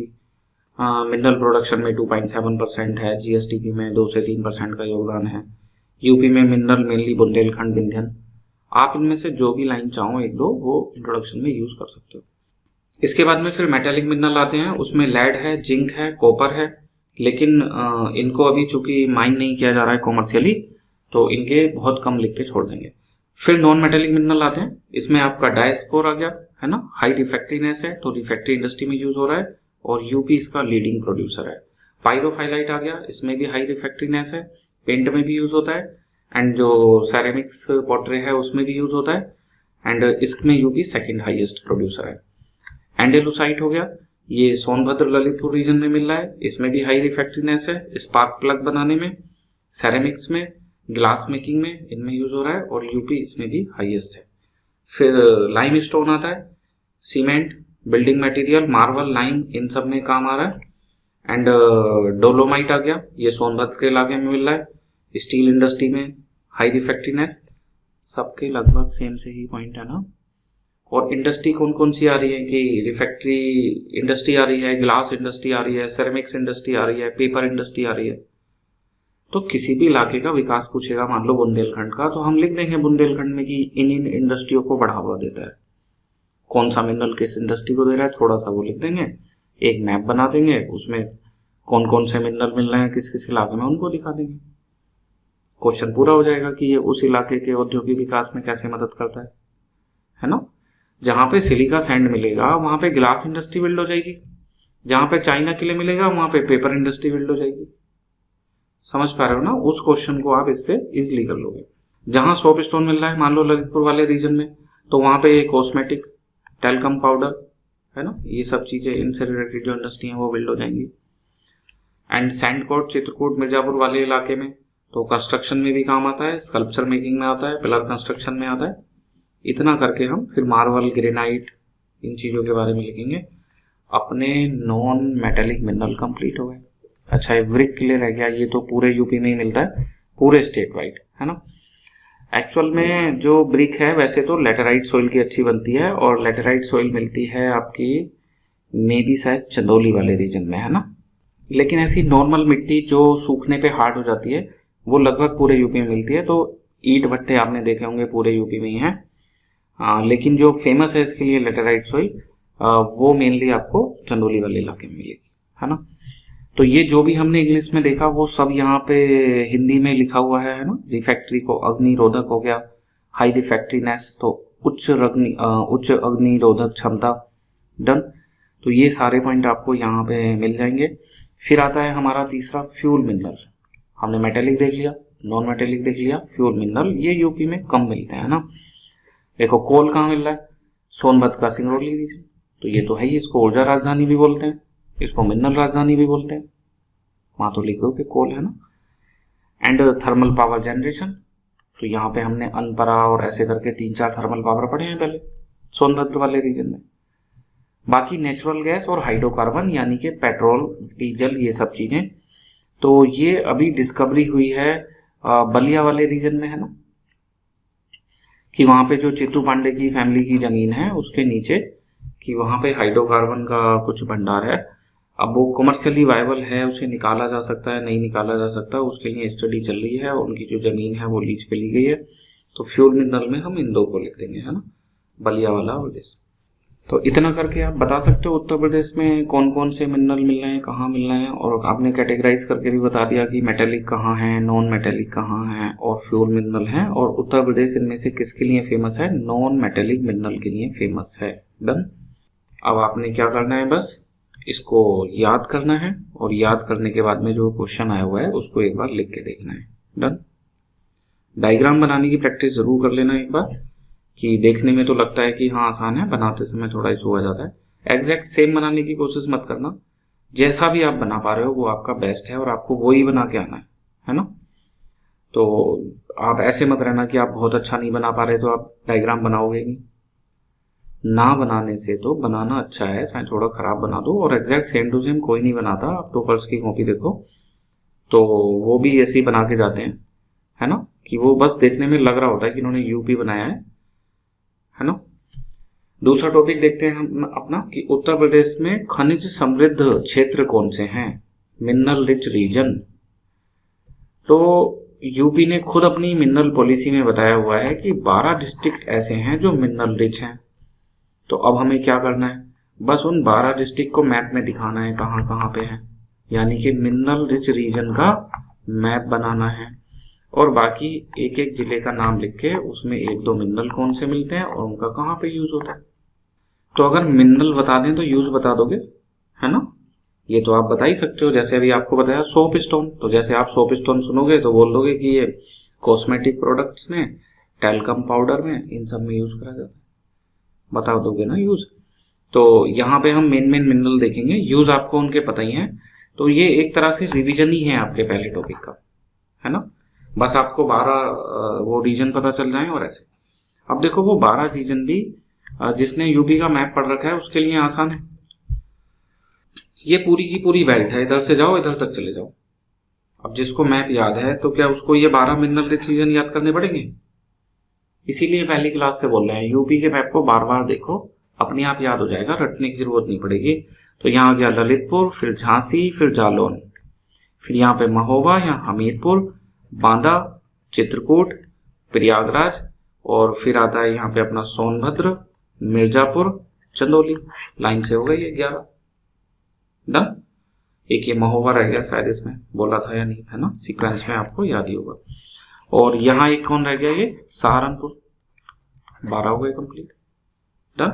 Speaker 1: मिनरल प्रोडक्शन में 2.7% है, जीएसडीपी में 2 से 3% का योगदान है, यूपी में मिनरल मेनली बुंदेलखंड, विंध्यन। आप इनमें से जो भी लाइन चाहो एक दो वो इंट्रोडक्शन में यूज कर सकते हो। इसके बाद में फिर मेटेलिक मिनरल आते हैं, उसमें लेड है, जिंक है, कॉपर है, लेकिन इनको अभी चूंकि माइन नहीं किया जा रहा है कॉमर्शियली, तो इनके बहुत कम लिख के छोड़ देंगे। फिर नॉन मेटेलिक मिनरल आते हैं, इसमें आपका डायस्पोर आ गया है ना, हाई रिफैक्ट्रीनेस है तो रिफैक्ट्री इंडस्ट्री में यूज हो रहा है और यूपी इसका लीडिंग प्रोड्यूसर है। पायरोफाइलाइट आ गया, इसमें भी हाई रिफैक्ट्रीनेस है, पेंट में भी यूज होता है एंड जो सैरेमिक्स पॉटरी है उसमें भी यूज होता है एंड इसमें यूपी सेकंड हाईएस्ट प्रोड्यूसर है। एंडेलुसाइट हो गया, ये सोनभद्र ललितपुर रीजन में मिल रहा है, इसमें भी हाई रिफैक्ट्रीनेस है, स्पार्क प्लग बनाने में, सैरेमिक्स में, ग्लास मेकिंग में इनमें यूज हो रहा है और यूपी इसमें भी हाईएस्ट है। फिर लाइम स्टोन आता है, cement, building material, marble, lime, इन सब में काम आ रहा है। एंड डोलोमाइट आ गया, ये सोनभद्र के इलाके में मिल रहा है, स्टील इंडस्ट्री में हाई रिफैक्ट्रीनेस। सबके लगभग सेम से ही पॉइंट है ना। और इंडस्ट्री कौन कौन सी आ रही है कि रिफैक्ट्री इंडस्ट्री आ रही है, ग्लास इंडस्ट्री आ रही है, सेरेमिक्स इंडस्ट्री आ रही है, पेपर इंडस्ट्री आ रही है। तो किसी भी इलाके का विकास पूछेगा, मान लो बुंदेलखंड का, तो हम लिख देंगे बुंदेलखंड में कि इन इंडस्ट्रियों को बढ़ावा देता है। कौन सा मिनरल किस इंडस्ट्री को दे रहा है थोड़ा सा वो लिख देंगे, एक मैप बना देंगे, उसमें कौन कौन से मिनरल मिल रहे हैं किस किस इलाके में उनको दिखा देंगे। क्वेश्चन पूरा हो जाएगा कि ये उस इलाके के औद्योगिक विकास में कैसे मदद करता है ना। जहां पे सिलिका सैंड मिलेगा वहां पे ग्लास इंडस्ट्री बिल्ड हो जाएगी, जहां पे चाइना के लिए मिलेगा वहां पे पेपर इंडस्ट्री बिल्ड हो जाएगी। समझ पा रहे हो ना, उस क्वेश्चन को आप इससे इजिली कर लोगे। जहां सोप स्टोन मिल रहा है मान लो ललितपुर वाले रीजन में, तो वहां पे कॉस्मेटिक, टेलकम पाउडर है ना, ये सब चीजें इनसे रिलेटेड जो इंडस्ट्री है वो बिल्ड हो जाएंगी। एंड सैंडकोट, चित्रकूट, मिर्जापुर वाले इलाके में तो कंस्ट्रक्शन में भी काम आता है, स्कल्पचर मेकिंग में आता है, पिलर कंस्ट्रक्शन में आता है। इतना करके हम फिर मार्बल, ग्रेनाइट, इन चीजों के बारे में लिखेंगे। अपने नॉन मेटेलिक मिनरल कंप्लीट हो गए। अच्छा, ये ब्रिक क्लियर रह गया, ये तो पूरे यूपी में ही मिलता है, पूरे स्टेट वाइड है ना। एक्चुअल में जो ब्रिक है वैसे तो लेटेराइट सोइल की अच्छी बनती है और लेटेराइट सोइल मिलती है आपकी मे बी शायद चंदौली वाले रीजन में है ना। लेकिन ऐसी नॉर्मल मिट्टी जो सूखने पे हार्ड हो जाती है वो लगभग पूरे यूपी में मिलती है। तो ईंट भट्टे आपने देखे होंगे पूरे यूपी में ही है। लेकिन जो फेमस है इसके लिए लेटेराइट सोइल, वो मेनली आपको चंदौली वाले इलाके में मिलेगी है ना। तो ये जो भी हमने इंग्लिश में देखा वो सब यहाँ पे हिंदी में लिखा हुआ है ना। रिफैक्ट्री को अग्निरोधक हो गया, हाई रिफैक्ट्रीनेस तो उच्च अग्निरोधक क्षमता, डन। तो ये सारे पॉइंट आपको यहाँ पे मिल जाएंगे। फिर आता है हमारा तीसरा फ्यूल मिनरल। हमने मेटेलिक देख लिया, नॉन मेटेलिक देख लिया, फ्यूल मिनरल ये यूपी में कम मिलते हैं ना। देखो कोल कहाँ मिल रहा है, सोनभद्र का सिंगरौली रीजन, तो ये तो है ही, इसको ऊर्जा राजधानी भी बोलते हैं, इसको मिनरल राजधानी भी बोलते हैं, वहां तो लिखो कि कोल है ना। एंड थर्मल पावर जनरेशन, तो यहाँ पे हमने अनपरा और ऐसे करके 3-4 थर्मल पावर पढ़े हैं पहले सोनभद्र वाले रीजन में। बाकी नेचुरल गैस और हाइड्रोकार्बन यानी कि पेट्रोल, डीजल, ये सब चीजें तो ये अभी डिस्कवरी हुई है बलिया वाले रीजन में है ना, कि वहां पे जो चित्तू पांडे की फैमिली की जमीन है उसके नीचे कि वहां पे हाइड्रोकार्बन का कुछ भंडार है। अब वो कमर्शियली वायबल है, उसे निकाला जा सकता है नहीं निकाला जा सकता, उसके लिए स्टडी चल रही है। उनकी जो जमीन है वो लीज पे ली गई है। तो फ्यूल मिनरल में हम इन दो को लिख देंगे है ना, बलिया वाला और दिस। तो इतना करके आप बता सकते हो उत्तर प्रदेश में कौन कौन से मिनरल मिल रहे हैं, कहाँ मिल रहे हैं, और आपने कैटेगराइज करके भी बता दिया कि मेटेलिक कहाँ है, नॉन मेटेलिक कहाँ है और फ्यूल मिनरल है। और उत्तर प्रदेश इनमें से किसके लिए फेमस है, नॉन मेटेलिक मिनरल के लिए फेमस है। डन। अब आपने क्या करना है, बस इसको याद करना है और याद करने के बाद में जो क्वेश्चन आया हुआ है उसको एक बार लिख के देखना है। डन। डायग्राम बनाने की प्रैक्टिस जरूर कर लेना एक बार, कि देखने में तो लगता है कि हाँ आसान है, बनाते समय थोड़ा इशू आ जाता है। एग्जैक्ट सेम बनाने की कोशिश मत करना, जैसा भी आप बना पा रहे हो वो आपका बेस्ट है और आपको वो ही बना के आना है ना। तो आप ऐसे मत रहना कि आप बहुत अच्छा नहीं बना पा रहे तो आप डायग्राम बनाओगे नहीं। ना बनाने से तो बनाना अच्छा है, चाहे थोड़ा खराब बना दो। और एग्जैक्ट सेम टू सेम कोई नहीं बनाता। आप टोपर्स की कॉपी देखो तो वो भी ऐसे ही बना के जाते हैं है ना, कि वो बस देखने में लग रहा होता है कि इन्होंने यूपी बनाया है ना। दूसरा टॉपिक देखते हैं हम अपना, कि उत्तर प्रदेश में खनिज समृद्ध क्षेत्र कौन से हैं, मिनरल रिच रीजन। तो यूपी ने खुद अपनी मिनरल पॉलिसी में बताया हुआ है कि 12 डिस्ट्रिक्ट ऐसे हैं जो मिनरल रिच हैं। तो अब हमें क्या करना है, बस उन 12 डिस्ट्रिक्ट को मैप में दिखाना है कहाँ कहाँ पे है, यानी कि मिनरल रिच रीजन का मैप बनाना है। और बाकी एक एक जिले का नाम लिख के उसमें एक दो मिनरल कौन से मिलते हैं और उनका कहाँ पे यूज होता है। तो अगर मिनरल बता दें तो यूज बता दोगे, है ना? ये तो आप बता ही सकते हो। जैसे अभी आपको बताया सोप स्टोन, तो जैसे आप सोप स्टोन सुनोगे तो बोल दोगे कि ये कॉस्मेटिक प्रोडक्ट्स में, टैल्कम पाउडर में, इन सब में यूज करा जाता है, बता दोगे ना यूज। तो यहाँ पे हम मेन मेन मिनरल देखेंगे, यूज आपको उनके पता ही है। तो ये एक तरह से रिवीजन ही है आपके पहले टॉपिक का, है ना? बस आपको 12 वो रीजन पता चल जाए और ऐसे। अब देखो वो 12 रीजन भी जिसने यूपी का मैप पढ़ रखा है उसके लिए आसान है। ये पूरी की पूरी बेल्ट है, इधर से जाओ इधर तक चले जाओ। अब जिसको मैप याद है तो क्या उसको ये 12 मिनरल रिच रीजन याद करने पड़ेंगे? इसीलिए पहली क्लास से बोल रहे हैं, यूपी के मैप को बार बार देखो, अपने आप याद हो जाएगा, रटने की जरूरत नहीं पड़ेगी। तो यहाँ आ गया ललितपुर, फिर झांसी, फिर जालौन, फिर यहाँ पे महोबा या हमीरपुर, बांदा, चित्रकूट, प्रयागराज, और फिर आता है यहाँ पे अपना सोनभद्र, मिर्जापुर, चंदौली। लाइन से हो गई ये 11 डन। एक ये महोबा रह गया शायद, इसमें बोला था या नहीं, है ना? सीक्वेंस में आपको याद ही होगा। और यहाँ एक कौन रह गया, ये सहारनपुर। 12 हो गए कंप्लीट, डन।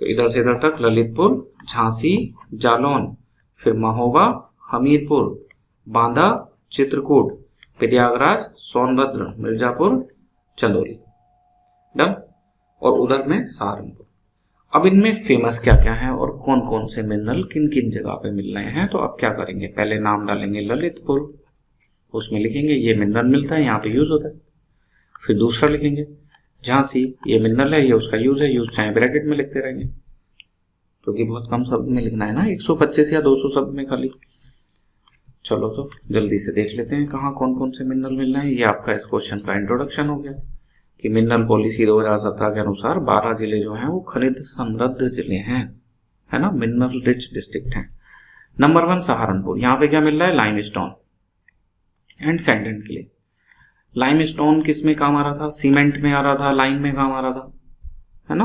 Speaker 1: तो इधर से इधर तक ललितपुर, झांसी, जालौन, फिर महोबा, हमीरपुर, बांदा, चित्रकूट, प्रयागराज, सोनभद्र, मिर्जापुर, चंदौली, डन। और उधर में सहारनपुर। अब इनमें फेमस क्या क्या है और कौन कौन से मिनरल किन किन जगह पे मिल रहे हैं। तो अब क्या करेंगे, पहले नाम डालेंगे ललितपुर, उसमें लिखेंगे ये मिनरल मिलता है, यहाँ पे यूज होता है। फिर दूसरा लिखेंगे झांसी, ये मिनरल है, ये उसका यूज है, यूज चाहे ब्रैकेट में लिखते रहेंगे क्योंकि बहुत कम शब्द में लिखना है ना, 125 या 200 शब्द में खाली। चलो तो जल्दी से देख लेते हैं कहाँ कौन कौन से मिनरल मिल रहे हैं। ये आपका इस क्वेश्चन का इंट्रोडक्शन हो गया कि मिनरल पॉलिसी 2017 के अनुसार 12 जिले जो हैं वो खनिज समृद्ध जिले हैं, है ना, मिनरल रिच डिस्ट्रिक्ट हैं। नंबर 1 सहारनपुर, यहाँ पे क्या मिल रहा है, limestone and sand and clay. Limestone किस में काम आ रहा था, सीमेंट में आ रहा था, लाइम में काम आ रहा था, है ना।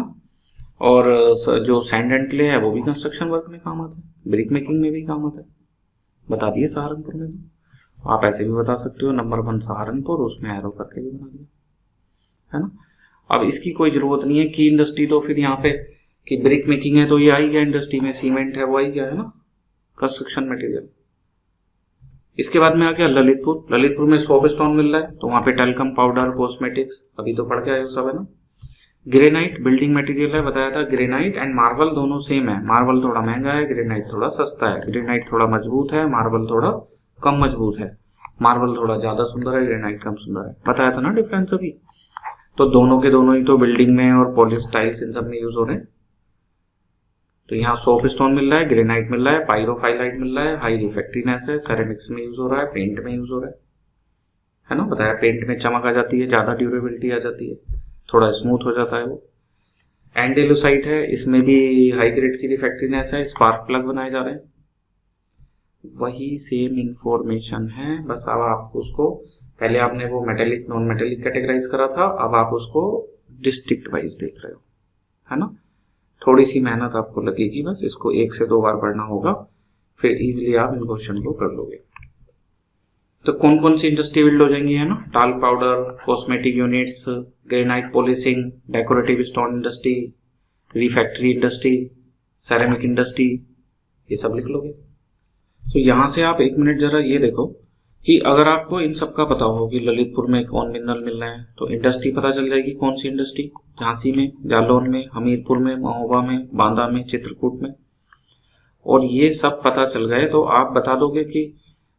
Speaker 1: और जो सैंड एंड क्ले है वो भी कंस्ट्रक्शन वर्क में काम आता है, ब्रिक मेकिंग में भी काम आता है, बता दिए सहारनपुर में। तो आप ऐसे भी बता सकते हो, नंबर 1 सहारनपुर, उसमें एरो करके भी बना दिया, है ना। अब इसकी कोई जरूरत नहीं है कि इंडस्ट्री, तो फिर यहाँ पे कि ब्रिक मेकिंग है तो ये आई गया इंडस्ट्री में, सीमेंट है वो आई गया, है ना, कंस्ट्रक्शन मटेरियल। इसके बाद में आ गया ललितपुर। ललितपुर में सोप स्टोन मिल रहा है, तो वहां पे टेल्कम पाउडर, कॉस्मेटिक्स, अभी तो पढ़ के आए हो सब, है ना। ग्रेनाइट बिल्डिंग मटेरियल है, बताया था। ग्रेनाइट एंड मार्बल दोनों सेम है, मार्बल थोड़ा महंगा है, ग्रेनाइट थोड़ा सस्ता है। ग्रेनाइट थोड़ा मजबूत है, मार्बल थोड़ा कम मजबूत है। मार्बल थोड़ा ज्यादा सुंदर है, ग्रेनाइट कम सुंदर है, बताया था ना डिफरेंस अभी। तो दोनों के दोनों ही तो बिल्डिंग में और पॉलिश टाइल्स इन सब में यूज हो रहे हैं। तो यहाँ सोप स्टोन मिल रहा है, ग्रेनाइट मिल रहा है, पायरोफाइलाइट मिल रहा है, हाई रिफ्रैक्टिवनेस है, सेरेमिक्स में यूज हो रहा है, पेंट में यूज हो रहा है ना, बताया। पेंट में चमक आ जाती है, ज्यादा ड्यूरेबिलिटी आ जाती है, थोड़ा स्मूथ हो जाता है वो। एंडेलोसाइट है, इसमें भी हाई ग्रेड की रिफ्रैक्टिवनेस है, स्पार्क प्लग बनाए जा रहे हैं। वही सेम इंफॉर्मेशन है, बस अब आपको उसको, पहले आपने वो मेटेलिक नॉन मेटेलिक कैटेगराइज करा था, अब आप उसको डिस्ट्रिक्ट वाइज देख रहे हो, है ना। थोड़ी सी मेहनत आपको लगेगी, बस इसको 1 से 2 बार पढ़ना होगा, फिर इजीली आप इन क्वेश्चन को कर लोगे। तो कौन कौन सी इंडस्ट्री बिल्ड हो जाएंगी, है ना, talc powder, cosmetic units, granite polishing, decorative stone industry, refractory industry, ceramic industry, ये सब लिख लोगे। तो यहां से आप 1 मिनट जरा ये देखो कि अगर आपको इन सब का पता हो कि ललितपुर में कौन मिनरल मिल रहा है, तो इंडस्ट्री पता चल जाएगी कौन सी इंडस्ट्री, झांसी में, जालौन में, हमीरपुर में, महोबा में, बांदा में, चित्रकूट में। और ये सब पता चल गए तो आप बता दोगे कि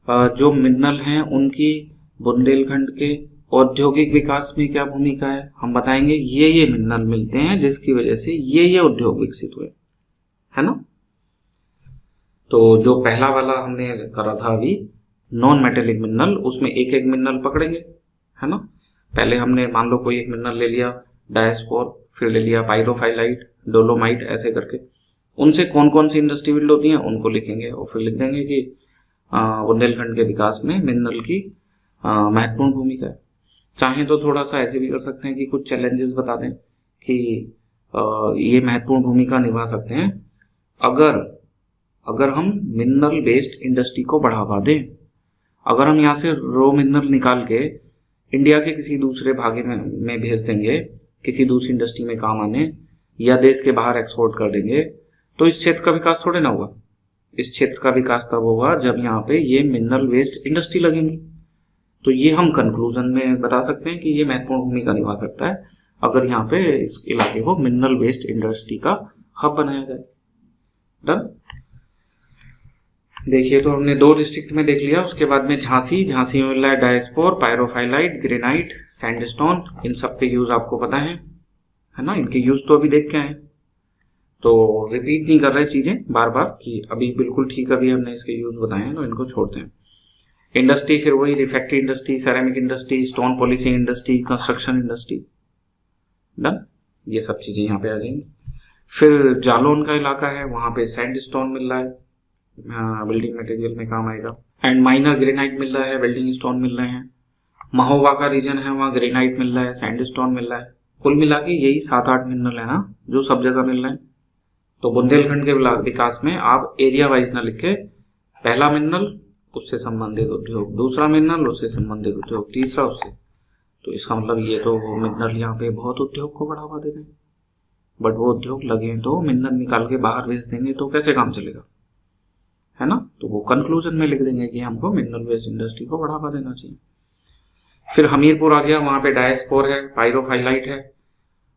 Speaker 1: जो मिनरल हैं उनकी बुंदेलखंड के औद्योगिक विकास में क्या भूमिका है। हम बताएंगे ये मिनरल मिलते हैं जिसकी वजह से ये उद्योग विकसित हुए, है ना। तो जो पहला वाला हमने करा था अभी नॉन मेटेलिक मिनरल, उसमें एक एक मिनरल पकड़ेंगे, है ना। पहले हमने मान लो कोई एक मिनरल ले लिया डायस्पोर, फिर ले लिया पायरोफाइलाइट, डोलोमाइट, ऐसे करके उनसे कौन कौन सी इंडस्ट्री बिल्ड होती है उनको लिखेंगे और फिर लिख देंगे कि बुंदेलखंड के विकास में मिनरल की महत्वपूर्ण भूमिका है। चाहें तो थोड़ा सा ऐसे भी कर सकते हैं कि कुछ चैलेंजेस बता दें कि ये महत्वपूर्ण भूमिका निभा सकते हैं अगर हम मिनरल बेस्ड इंडस्ट्री को बढ़ावा दें। अगर हम यहाँ से रॉ मिनरल निकाल के इंडिया के किसी दूसरे भागे में भेज देंगे, किसी दूसरी इंडस्ट्री में काम आने, या देश के बाहर एक्सपोर्ट कर देंगे, तो इस क्षेत्र का विकास थोड़े ना हुआ। इस क्षेत्र का विकास तब होगा जब यहाँ पे ये मिनरल बेस्ड इंडस्ट्री लगेंगी। तो ये हम कंक्लूजन में बता सकते हैं कि ये महत्वपूर्ण भूमिका निभा सकता है अगर यहाँ पे इस इलाके को मिनरल बेस्ड इंडस्ट्री का हब बनाया जाए। डन। देखिए, तो हमने 2 डिस्ट्रिक्ट में देख लिया। उसके बाद में झांसी में मिल रहा है डायस्पोर, पायरोफाइलाइट, ग्रेनाइट, सैंडस्टोन। इन सब के यूज आपको पता है ना। इनके यूज तो अभी देख के आए, तो रिपीट नहीं कर रहे चीजें बार बार कि अभी बिल्कुल ठीक, अभी हमने इसके यूज बताए हैं, तो इनको छोड़ते हैं। इंडस्ट्री फिर वही refractory industry, ceramic industry, stone polishing industry, construction industry. Done. ये सब चीजें यहाँ पे आ जाएंगी। फिर जालौन का इलाका है, वहां पे सैंडस्टोन मिल रहा है, बिल्डिंग मटेरियल में काम आएगा। एंड माइनर ग्रेनाइट मिल रहा है, बिल्डिंग स्टोन मिल रहे हैं। महोबा का रीजन है, वहाँ ग्रेनाइट मिल रहा है, सैंडस्टोन मिल रहा है। कुल मिला के यही 7-8 मिनरल है ना जो सब जगह मिल रहे हैं। तो बुंदेलखंड के विकास में आप एरिया वाइज ना लिख के, पहला मिनरल उससे संबंधित उद्योग, दूसरा मिनरल उससे संबंधित उद्योग, तीसरा उससे, तो इसका मतलब ये तो वो मिनरल यहाँ पे बहुत उद्योग को बढ़ावा दे रहे हैं। बट वो उद्योग लगे तो मिनरल निकाल के बाहर भेज देंगे तो कैसे काम चलेगा, है ना। तो वो कंक्लूजन में लिख देंगे कि हमको मिनरल बेस्ड इंडस्ट्री को बढ़ावा देना चाहिए। फिर हमीरपुर आ गया, वहां पे डायस्पोर है, पायरोफाइलाइट है।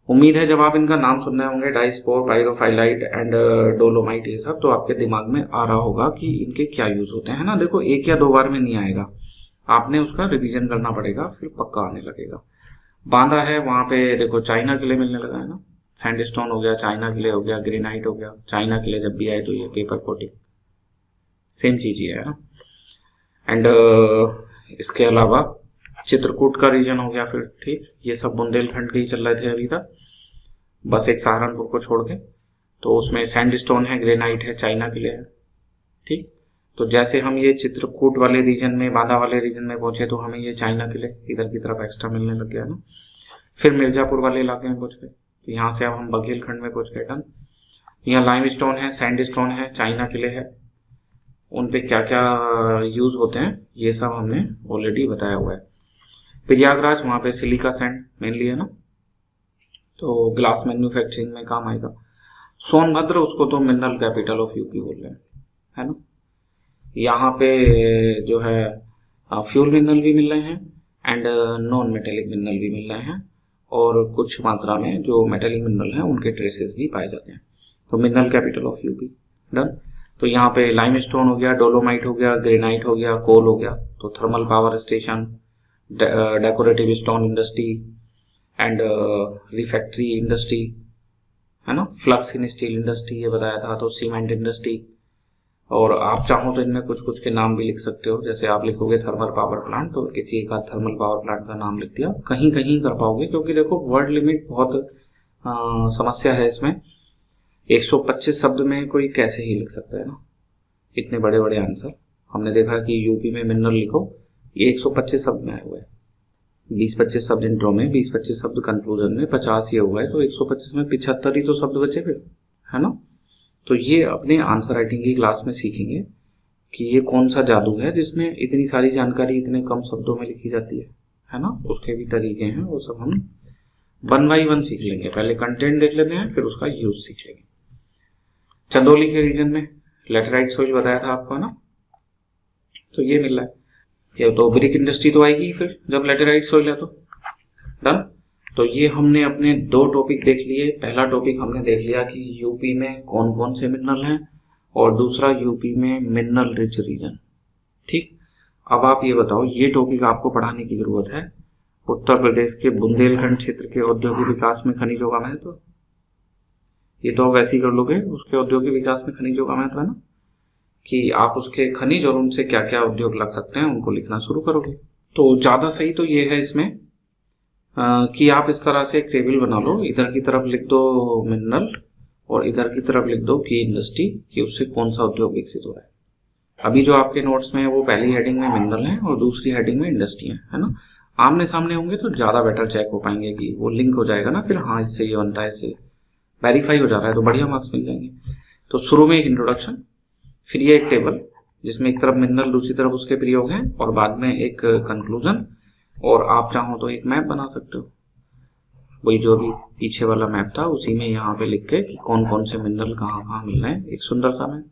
Speaker 1: उम्मीद है जब आप इनका नाम सुन रहे होंगे, डायस्पोर, पायरोफाइलाइट एंड डोलोमाइट, ये सब, तो आपके दिमाग में आ रहा होगा कि इनके क्या यूज होते हैं, है ना। देखो, 1 या 2 बार में नहीं आएगा, आपने उसका रिवीजन करना पड़ेगा, फिर पक्का आने लगेगा। बांदा है, वहां पे देखो चाइना के लिए मिलने लगा है ना। सैंडस्टोन हो गया, चाइना के लिए हो गया, ग्रेनाइट हो गया, चाइना के लिए जब भी आए तो ये पेपर कोटिंग सेम चीज ही है ना। एंड इसके अलावा चित्रकूट का रीजन हो गया फिर, ठीक। ये सब बुंदेलखंड के ही चल रहे थे अभी तक, बस एक सहारनपुर को छोड़ के। तो उसमें सैंडस्टोन है, ग्रेनाइट है, चाइना के लिए है, ठीक। तो जैसे हम ये चित्रकूट वाले रीजन में, बांदा वाले रीजन में पहुंचे तो हमें ये चाइना के लिए इधर की तरफ एक्स्ट्रा मिलने लग गया ना। फिर मिर्जापुर वाले इलाके में पहुंच गए, तो यहाँ से अब हम बघेलखंड में पहुंच गए। डन। यहाँ लाइमस्टोन है, सैंडस्टोन है, चाइना के लिए है। उन पे क्या क्या यूज होते हैं ये सब हमने ऑलरेडी बताया हुआ है। प्रयागराज, वहां पे सिलिका सैंड मेनली है ना, तो ग्लास मैन्युफैक्चरिंग में काम आएगा। सोनभद्र, उसको तो मिनरल कैपिटल ऑफ यूपी बोल रहे हैं, है ना। यहाँ पे जो है फ्यूल मिनरल भी मिल रहे हैं एंड नॉन मेटेलिक मिनरल भी मिल रहे हैं, और कुछ मात्रा में जो मेटेलिक मिनरल हैं उनके ट्रेसेस भी पाए जाते हैं। तो mineral capital of UP. Done. तो यहाँ पे लाइमस्टोन हो गया, डोलोमाइट हो गया, ग्रेनाइट हो गया, कोल हो गया, तो thermal power station, decorative stone industry and refractory industry, है ना। फ्लक्स इन स्टील इंडस्ट्री ये बताया था, तो सीमेंट इंडस्ट्री। और आप चाहो तो इनमें कुछ कुछ के नाम भी लिख सकते हो, जैसे आप लिखोगे थर्मल पावर प्लांट तो किसी एक आध थर्मल पावर प्लांट का नाम लिख दिया, कहीं कहीं कर पाओगे, क्योंकि देखो वर्ड लिमिट बहुत समस्या है इसमें। 125 शब्द में कोई कैसे ही लिख सकता है ना इतने बड़े बड़े आंसर। हमने देखा कि यूपी में मिनरल लिखो, ये 125 शब्द में आए हुए हैं, 20-25 शब्द इंट्रो में, 20-25 शब्द कंक्लूजन में, 50 ये हुआ है, तो 125 में 75 ही तो शब्द बचे फिर, है ना। तो ये अपने आंसर राइटिंग की क्लास में सीखेंगे कि ये कौन सा जादू है जिसमें इतनी सारी जानकारी इतने कम शब्दों में लिखी जाती है ना। उसके भी तरीके हैं, वो सब हम 1 by 1 सीख लेंगे। पहले कंटेंट देख लेते हैं, फिर उसका यूज सीख लेंगे। चंदौली के रीजन में लेटराइट सोइल बताया था आपको, है ना, तो ये मिल रहा है। तो ब्रिक इंडस्ट्री तो आएगी फिर जब लेटराइट सोइल है तो। डन। तो ये हमने अपने 2 टॉपिक देख लिए। पहला टॉपिक हमने देख लिया कि यूपी में कौन कौन से मिनरल हैं, और दूसरा यूपी में मिनरल रिच रीजन, ठीक। अब आप ये बताओ, ये टॉपिक आपको पढ़ाने की जरूरत है उत्तर प्रदेश के बुंदेलखंड क्षेत्र के औद्योगिक विकास में खनिजों का महत्व। ये तो आप वैसे ही कर लोगे, उसके औद्योगिक विकास में खनिजों का महत्व है ना, कि आप उसके खनिज और उनसे क्या क्या उद्योग लग सकते हैं उनको लिखना शुरू करोगे। तो ज्यादा सही तो ये है इसमें कि आप इस तरह से एक टेबल बना लो, इधर की तरफ लिख दो मिनरल और इधर की तरफ लिख दो की इंडस्ट्री, कि उससे कौन सा उद्योग विकसित हो रहा है। अभी जो आपके नोट्स में है वो पहली हेडिंग में मिनरल है और दूसरी हेडिंग में इंडस्ट्री है ना। आमने सामने होंगे तो ज़्यादा बेटर चेक हो पाएंगे कि वो लिंक हो जाएगा ना, फिर हाँ इससे ये बनता है, इससे वेरीफाई हो जा रहा है तो बढ़िया मार्क्स मिल जाएंगे। तो शुरू में एक इंट्रोडक्शन, फिर ये एक टेबल जिसमें एक तरफ मिनरल दूसरी तरफ उसके प्रयोग हैं, और बाद में एक कंक्लूजन, और आप चाहो तो एक मैप बना सकते हो, वही जो अभी पीछे वाला मैप था उसी में यहाँ पे लिख के कि कौन कौन से मिनरल कहाँ कहाँ मिल रहे हैं, एक सुंदर सा मैप।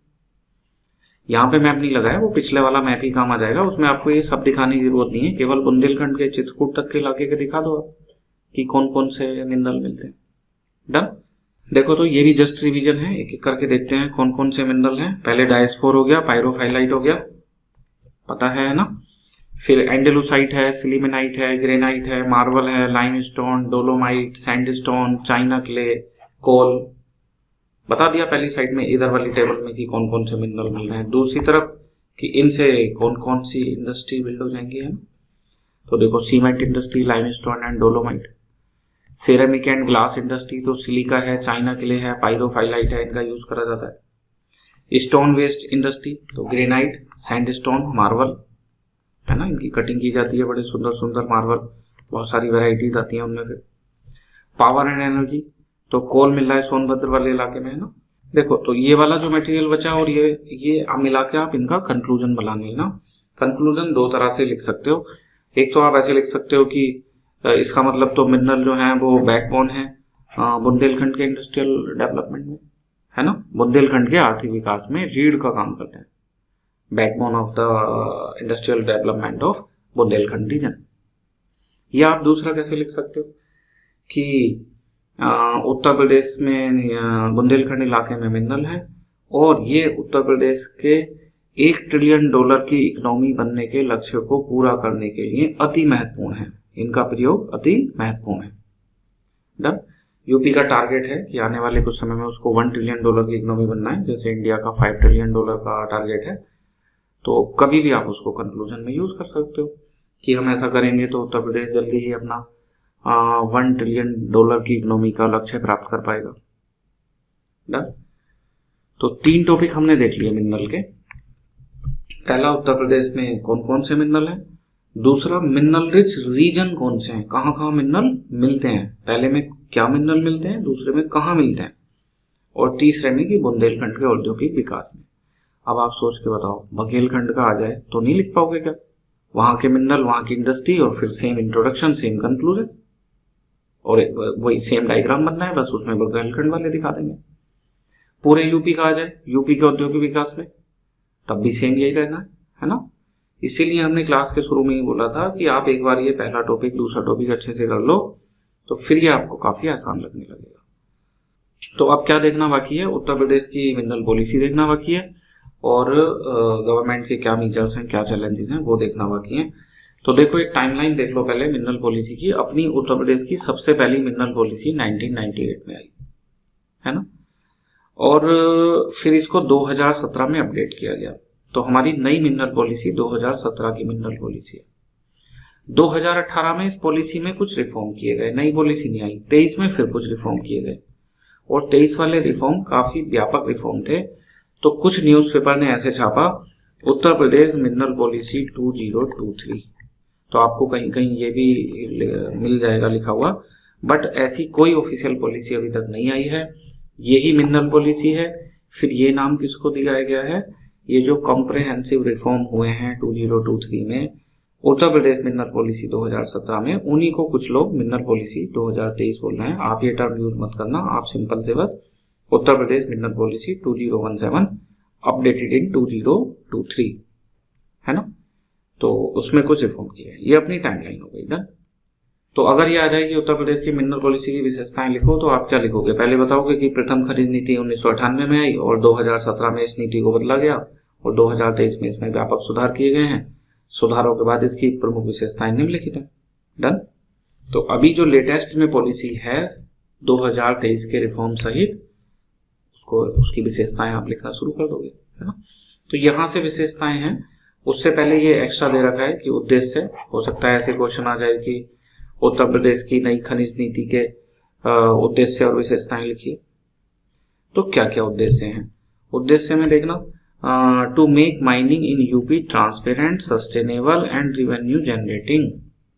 Speaker 1: यहाँ पे मैप नहीं लगाया, वो पिछले वाला मैप ही काम आ जाएगा, उसमें आपको ये सब दिखाने की जरूरत नहीं है, केवल बुंदेलखंड के चित्रकूट तक के इलाके के दिखा दो आप कि कौन कौन से मिनरल मिलते हैं। डन। देखो तो ये भी जस्ट रिवीजन है, एक एक करके देखते हैं कौन कौन से मिनरल हैं। पहले डायस्फोर हो गया, पायरोफाइलाइट हो गया, पता है ना। फिर एंडेलुसाइट है, सिलिमेनाइट है, ग्रेनाइट है, मार्बल है, limestone, dolomite, sandstone, china clay, coal, बता दिया पहली साइड में इधर वाली टेबल में कि कौन कौन से मिनरल मिल रहे हैं। दूसरी तरफ कि इनसे कौन कौन सी इंडस्ट्री बिल्ड हो जाएंगी, है ना। तो देखो cement industry, limestone and dolomite. Ceramic and glass industry तो सिलिका है, चाइना क्ले है, पायरोफाइलाइट है, इनका यूज करा जाता है। स्टोन वेस्ट इंडस्ट्री तो ग्रेनाइट, सैंडस्टोन, मार्बल, है ना, इनकी कटिंग की जाती है, बड़े सुंदर सुंदर मार्बल, बहुत सारी वैरायटीज आती हैं उनमें। फिर पावर एंड एनर्जी तो कोल मिल रहा है सोनभद्र वाले इलाके में, है ना। देखो तो ये वाला जो मटेरियल बचा और ये मिला के आप इनका कंक्लूजन बना लेना। कंक्लूजन दो तरह से लिख सकते हो, एक तो आप ऐसे लिख सकते हो कि इसका मतलब तो मिनरल जो है वो बैकबोन है बुंदेलखंड के इंडस्ट्रियल डेवलपमेंट में, है ना, बुंदेलखंड के आर्थिक विकास में रीढ़ का काम करते हैं, backbone of the industrial development of Bundelkhand region. या आप दूसरा कैसे लिख सकते हो कि उत्तर प्रदेश में बुंदेलखंड इलाके में मिनरल है और ये उत्तर प्रदेश के $1 ट्रिलियन की इकोनॉमी बनने के लक्ष्य को पूरा करने के लिए अति महत्वपूर्ण है, इनका प्रयोग अति महत्वपूर्ण है। डन। यूपी का टारगेट है कि आने वाले कुछ समय में उसको $1 ट्रिलियन की इकोनॉमी बनना है, जैसे इंडिया का $5 ट्रिलियन का टारगेट है। तो कभी भी आप उसको कंक्लूजन में यूज कर सकते हो कि हम ऐसा करेंगे तो उत्तर प्रदेश जल्दी ही अपना $1 ट्रिलियन की इकोनॉमी का लक्ष्य प्राप्त कर पाएगा। डन। तो 3 टॉपिक हमने देख लिए मिनरल के। पहला, उत्तर प्रदेश में कौन कौन से मिनरल हैं। दूसरा, मिनरल रिच रीजन कौन से हैं, कहाँ कहाँ मिनरल मिलते हैं। पहले में क्या मिनरल मिलते हैं, दूसरे में कहाँ मिलते हैं, और तीसरे में कि बुंदेलखंड के औद्योगिक विकास में। अब आप सोच के बताओ, बघेलखंड का आ जाए तो नहीं लिख पाओगे क्या, वहां के मिनरल, वहां की इंडस्ट्री, और फिर सेम इंट्रोडक्शन सेम कंक्लूजन, और वही सेम डायग्राम बनना है, बस उसमें बघेलखंड वाले दिखा देंगे। पूरे यूपी का आ जाए, यूपी के औद्योगिक विकास में, तब भी सेम यही रहना है ना। इसीलिए हमने क्लास के शुरू में ही बोला था कि आप एक बार ये पहला टॉपिक दूसरा टॉपिक अच्छे से कर लो तो फिर ये आपको काफी आसान लगने लगेगा। तो अब क्या देखना बाकी है, उत्तर प्रदेश की मिनरल पॉलिसी देखना बाकी है, और गवर्नमेंट के क्या मेजर्स हैं, क्या चैलेंजेस हैं, वो देखना बाकी है। तो देखो एक टाइमलाइन देख लो पहले मिनरल पॉलिसी की। अपनी उत्तर प्रदेश की सबसे पहली मिनरल पॉलिसी 1998 में आई, है ना, और फिर इसको 2017 में अपडेट किया गया। तो हमारी नई मिनरल पॉलिसी 2017 की मिनरल पॉलिसी है। 2018 में इस पॉलिसी में कुछ रिफॉर्म किए गए, नई पॉलिसी नहीं आई। 23 में फिर कुछ रिफॉर्म किए गए, और 23 वाले रिफॉर्म काफी व्यापक रिफॉर्म थे। तो कुछ न्यूज़पेपर ने ऐसे छापा, उत्तर प्रदेश मिनरल पॉलिसी 2023। तो आपको कहीं कहीं ये भी मिल जाएगा लिखा हुआ, बट ऐसी कोई ऑफिशियल पॉलिसी अभी तक नहीं आई है। यही मिनरल पॉलिसी है। फिर ये नाम किसको दिया गया है, ये जो कॉम्प्रिहेंसिव रिफॉर्म हुए हैं 2023 में उत्तर प्रदेश मिनरल पॉलिसी 2017 में, उन्हीं को कुछ लोग मिनरल पॉलिसी 2023 बोल रहे हैं। आप ये टर्म यूज मत करना, आप सिंपल से बस Uttar Pradesh mineral policy 2017 updated in 2023, है ना। तो उसमें कुछ रिफॉर्म किए, ये अपनी टाइमलाइन हो गई। डन। तो अगर ये आ जाएगी उत्तर प्रदेश की मिनरल पॉलिसी की विशेषताएं लिखो, तो आप क्या लिखोगे, पहले बताओगे कि प्रथम खनिज नीति 1998 में आई और 2017 में इस नीति को बदला गया और 2023 में इसमें व्यापक सुधार किए गए हैं। सुधारों के बाद इसकी प्रमुख विशेषताएं निम्नलिखित है। डन। तो अभी जो लेटेस्ट में पॉलिसी है 2023 के रिफॉर्म सहित, उसकी विशेषताएं आप लिखना शुरू कर दोगे, है ना। तो यहां से विशेषताएं हैं, उससे पहले ये एक्स्ट्रा दे रखा है कि उद्देश्य, हो सकता है ऐसे क्वेश्चन आ जाए कि उत्तर प्रदेश की नई खनिज नीति के उद्देश्य और विशेषताएं लिखिए। तो क्या क्या उद्देश्य हैं, उद्देश्य में देखना, to make mining in UP transparent, sustainable and revenue generating.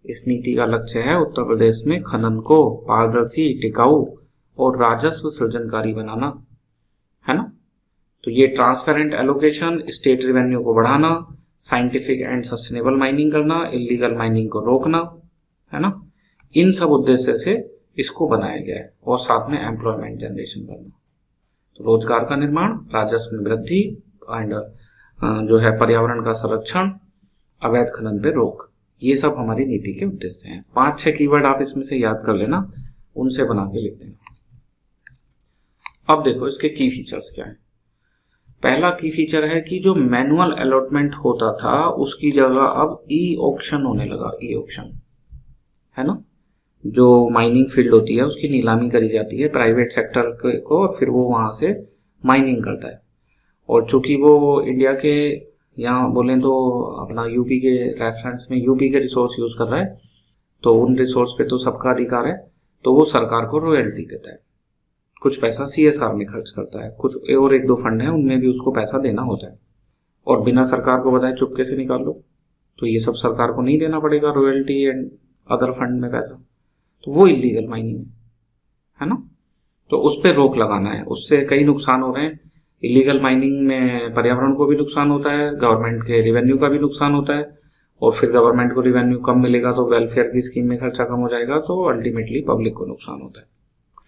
Speaker 1: इस नीति का लक्ष्य है उत्तर प्रदेश में खनन को पारदर्शी, टिकाऊ और राजस्व सृजनकारी बनाना, है ना। तो ये ट्रांसपेरेंट एलोकेशन, स्टेट रिवेन्यू को बढ़ाना, साइंटिफिक एंड सस्टेनेबल माइनिंग करना, इलीगल माइनिंग को रोकना, है ना। इन सब उद्देश्य से इसको बनाया गया है। और साथ में एम्प्लॉयमेंट जनरेशन करना, तो रोजगार का निर्माण, राजस्व में वृद्धि एंड जो है पर्यावरण का संरक्षण, अवैध खनन पे रोक, ये सब हमारी नीति के उद्देश्य हैं। 5-6 कीवर्ड आप इसमें से याद कर लेना, उनसे बना के लिख देना। अब देखो इसके की फीचर्स क्या है। पहला की फीचर है कि जो मैनुअल अलॉटमेंट होता था उसकी जगह अब ई ऑक्शन होने लगा। ई ऑक्शन, है ना। जो माइनिंग फील्ड होती है उसकी नीलामी करी जाती है प्राइवेट सेक्टर को, और फिर वो वहां से माइनिंग करता है। और चूंकि वो इंडिया के, यहाँ बोलें तो अपना यूपी के रेफरेंस में यूपी के रिसोर्स यूज कर रहा है, तो उन रिसोर्स पे तो सबका अधिकार है, तो वो सरकार को रॉयल्टी देता है। कुछ पैसा CSR में खर्च करता है, कुछ और 1-2 फंड है उनमें भी उसको पैसा देना होता है। और बिना सरकार को बताए चुपके से निकाल लो, तो ये सब सरकार को नहीं देना पड़ेगा, रॉयल्टी एंड अदर फंड में पैसा, तो वो इलीगल माइनिंग है ना। तो उस पर रोक लगाना है। उससे कई नुकसान हो रहे हैं। इलीगल माइनिंग में पर्यावरण को भी नुकसान होता है, गवर्नमेंट के रिवेन्यू का भी नुकसान होता है, और फिर गवर्नमेंट को रिवेन्यू कम मिलेगा तो वेलफेयर की स्कीम में खर्चा कम हो जाएगा, तो अल्टीमेटली पब्लिक को नुकसान होता है।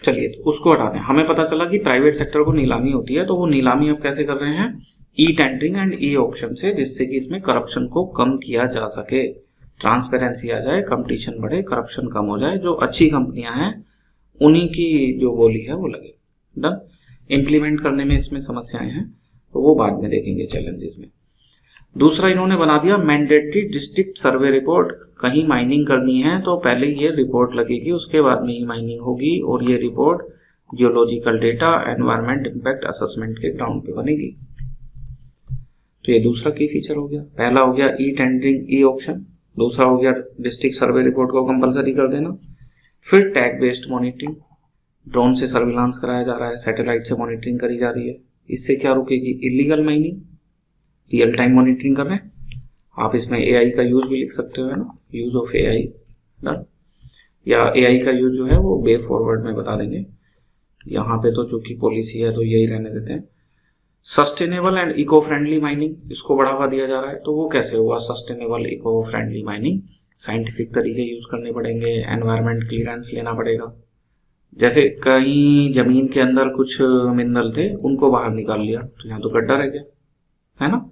Speaker 1: चलिए तो उसको हटा दें। हमें पता चला कि प्राइवेट सेक्टर को नीलामी होती है, तो वो नीलामी अब कैसे कर रहे हैं, e tendering and e auction से, जिससे कि इसमें करप्शन को कम किया जा सके, ट्रांसपेरेंसी आ जाए, कंपटीशन बढ़े, करप्शन कम हो जाए, जो अच्छी कंपनियां हैं उन्हीं की जो बोली है वो लगे। डन। इम्प्लीमेंट करने में इसमें समस्याएं हैं, तो वो बाद में देखेंगे चैलेंजेस में। दूसरा इन्होंने बना दिया मैंडेटरी डिस्ट्रिक्ट सर्वे रिपोर्ट। कहीं माइनिंग करनी है तो पहले ये रिपोर्ट लगेगी, उसके बाद में ही माइनिंग होगी, और ये report geological data, environment impact assessment के ग्राउंड पे बनेगी। तो ये दूसरा की फीचर हो गया। पहला हो गया ई टेंडरिंग, ई ऑक्शन। दूसरा हो गया डिस्ट्रिक्ट सर्वे रिपोर्ट को कंपलसरी कर देना। फिर टैग बेस्ड मॉनिटरिंग, ड्रोन से सर्विलांस कराया जा रहा है, सैटेलाइट से मॉनिटरिंग करी जा रही है। इससे क्या रुकेगी, illegal mining. Real time monitoring कर रहे हैं आप। इसमें AI का यूज भी लिख सकते हो, है ना, यूज ऑफ AI, या AI का यूज जो है वो वे फॉरवर्ड में बता देंगे। यहाँ पे तो चूंकि पॉलिसी है तो यही रहने देते हैं। Sustainable and eco friendly mining, इसको बढ़ावा दिया जा रहा है। तो वो कैसे हुआ sustainable eco friendly mining, scientific तरीके यूज करने पड़ेंगे, एनवायरमेंट क्लियरेंस लेना पड़ेगा। जैसे कहीं जमीन के अंदर कुछ मिनरल थे, उनको बाहर निकाल लिया तो यहाँ तो गड्ढा रह गया, है ना।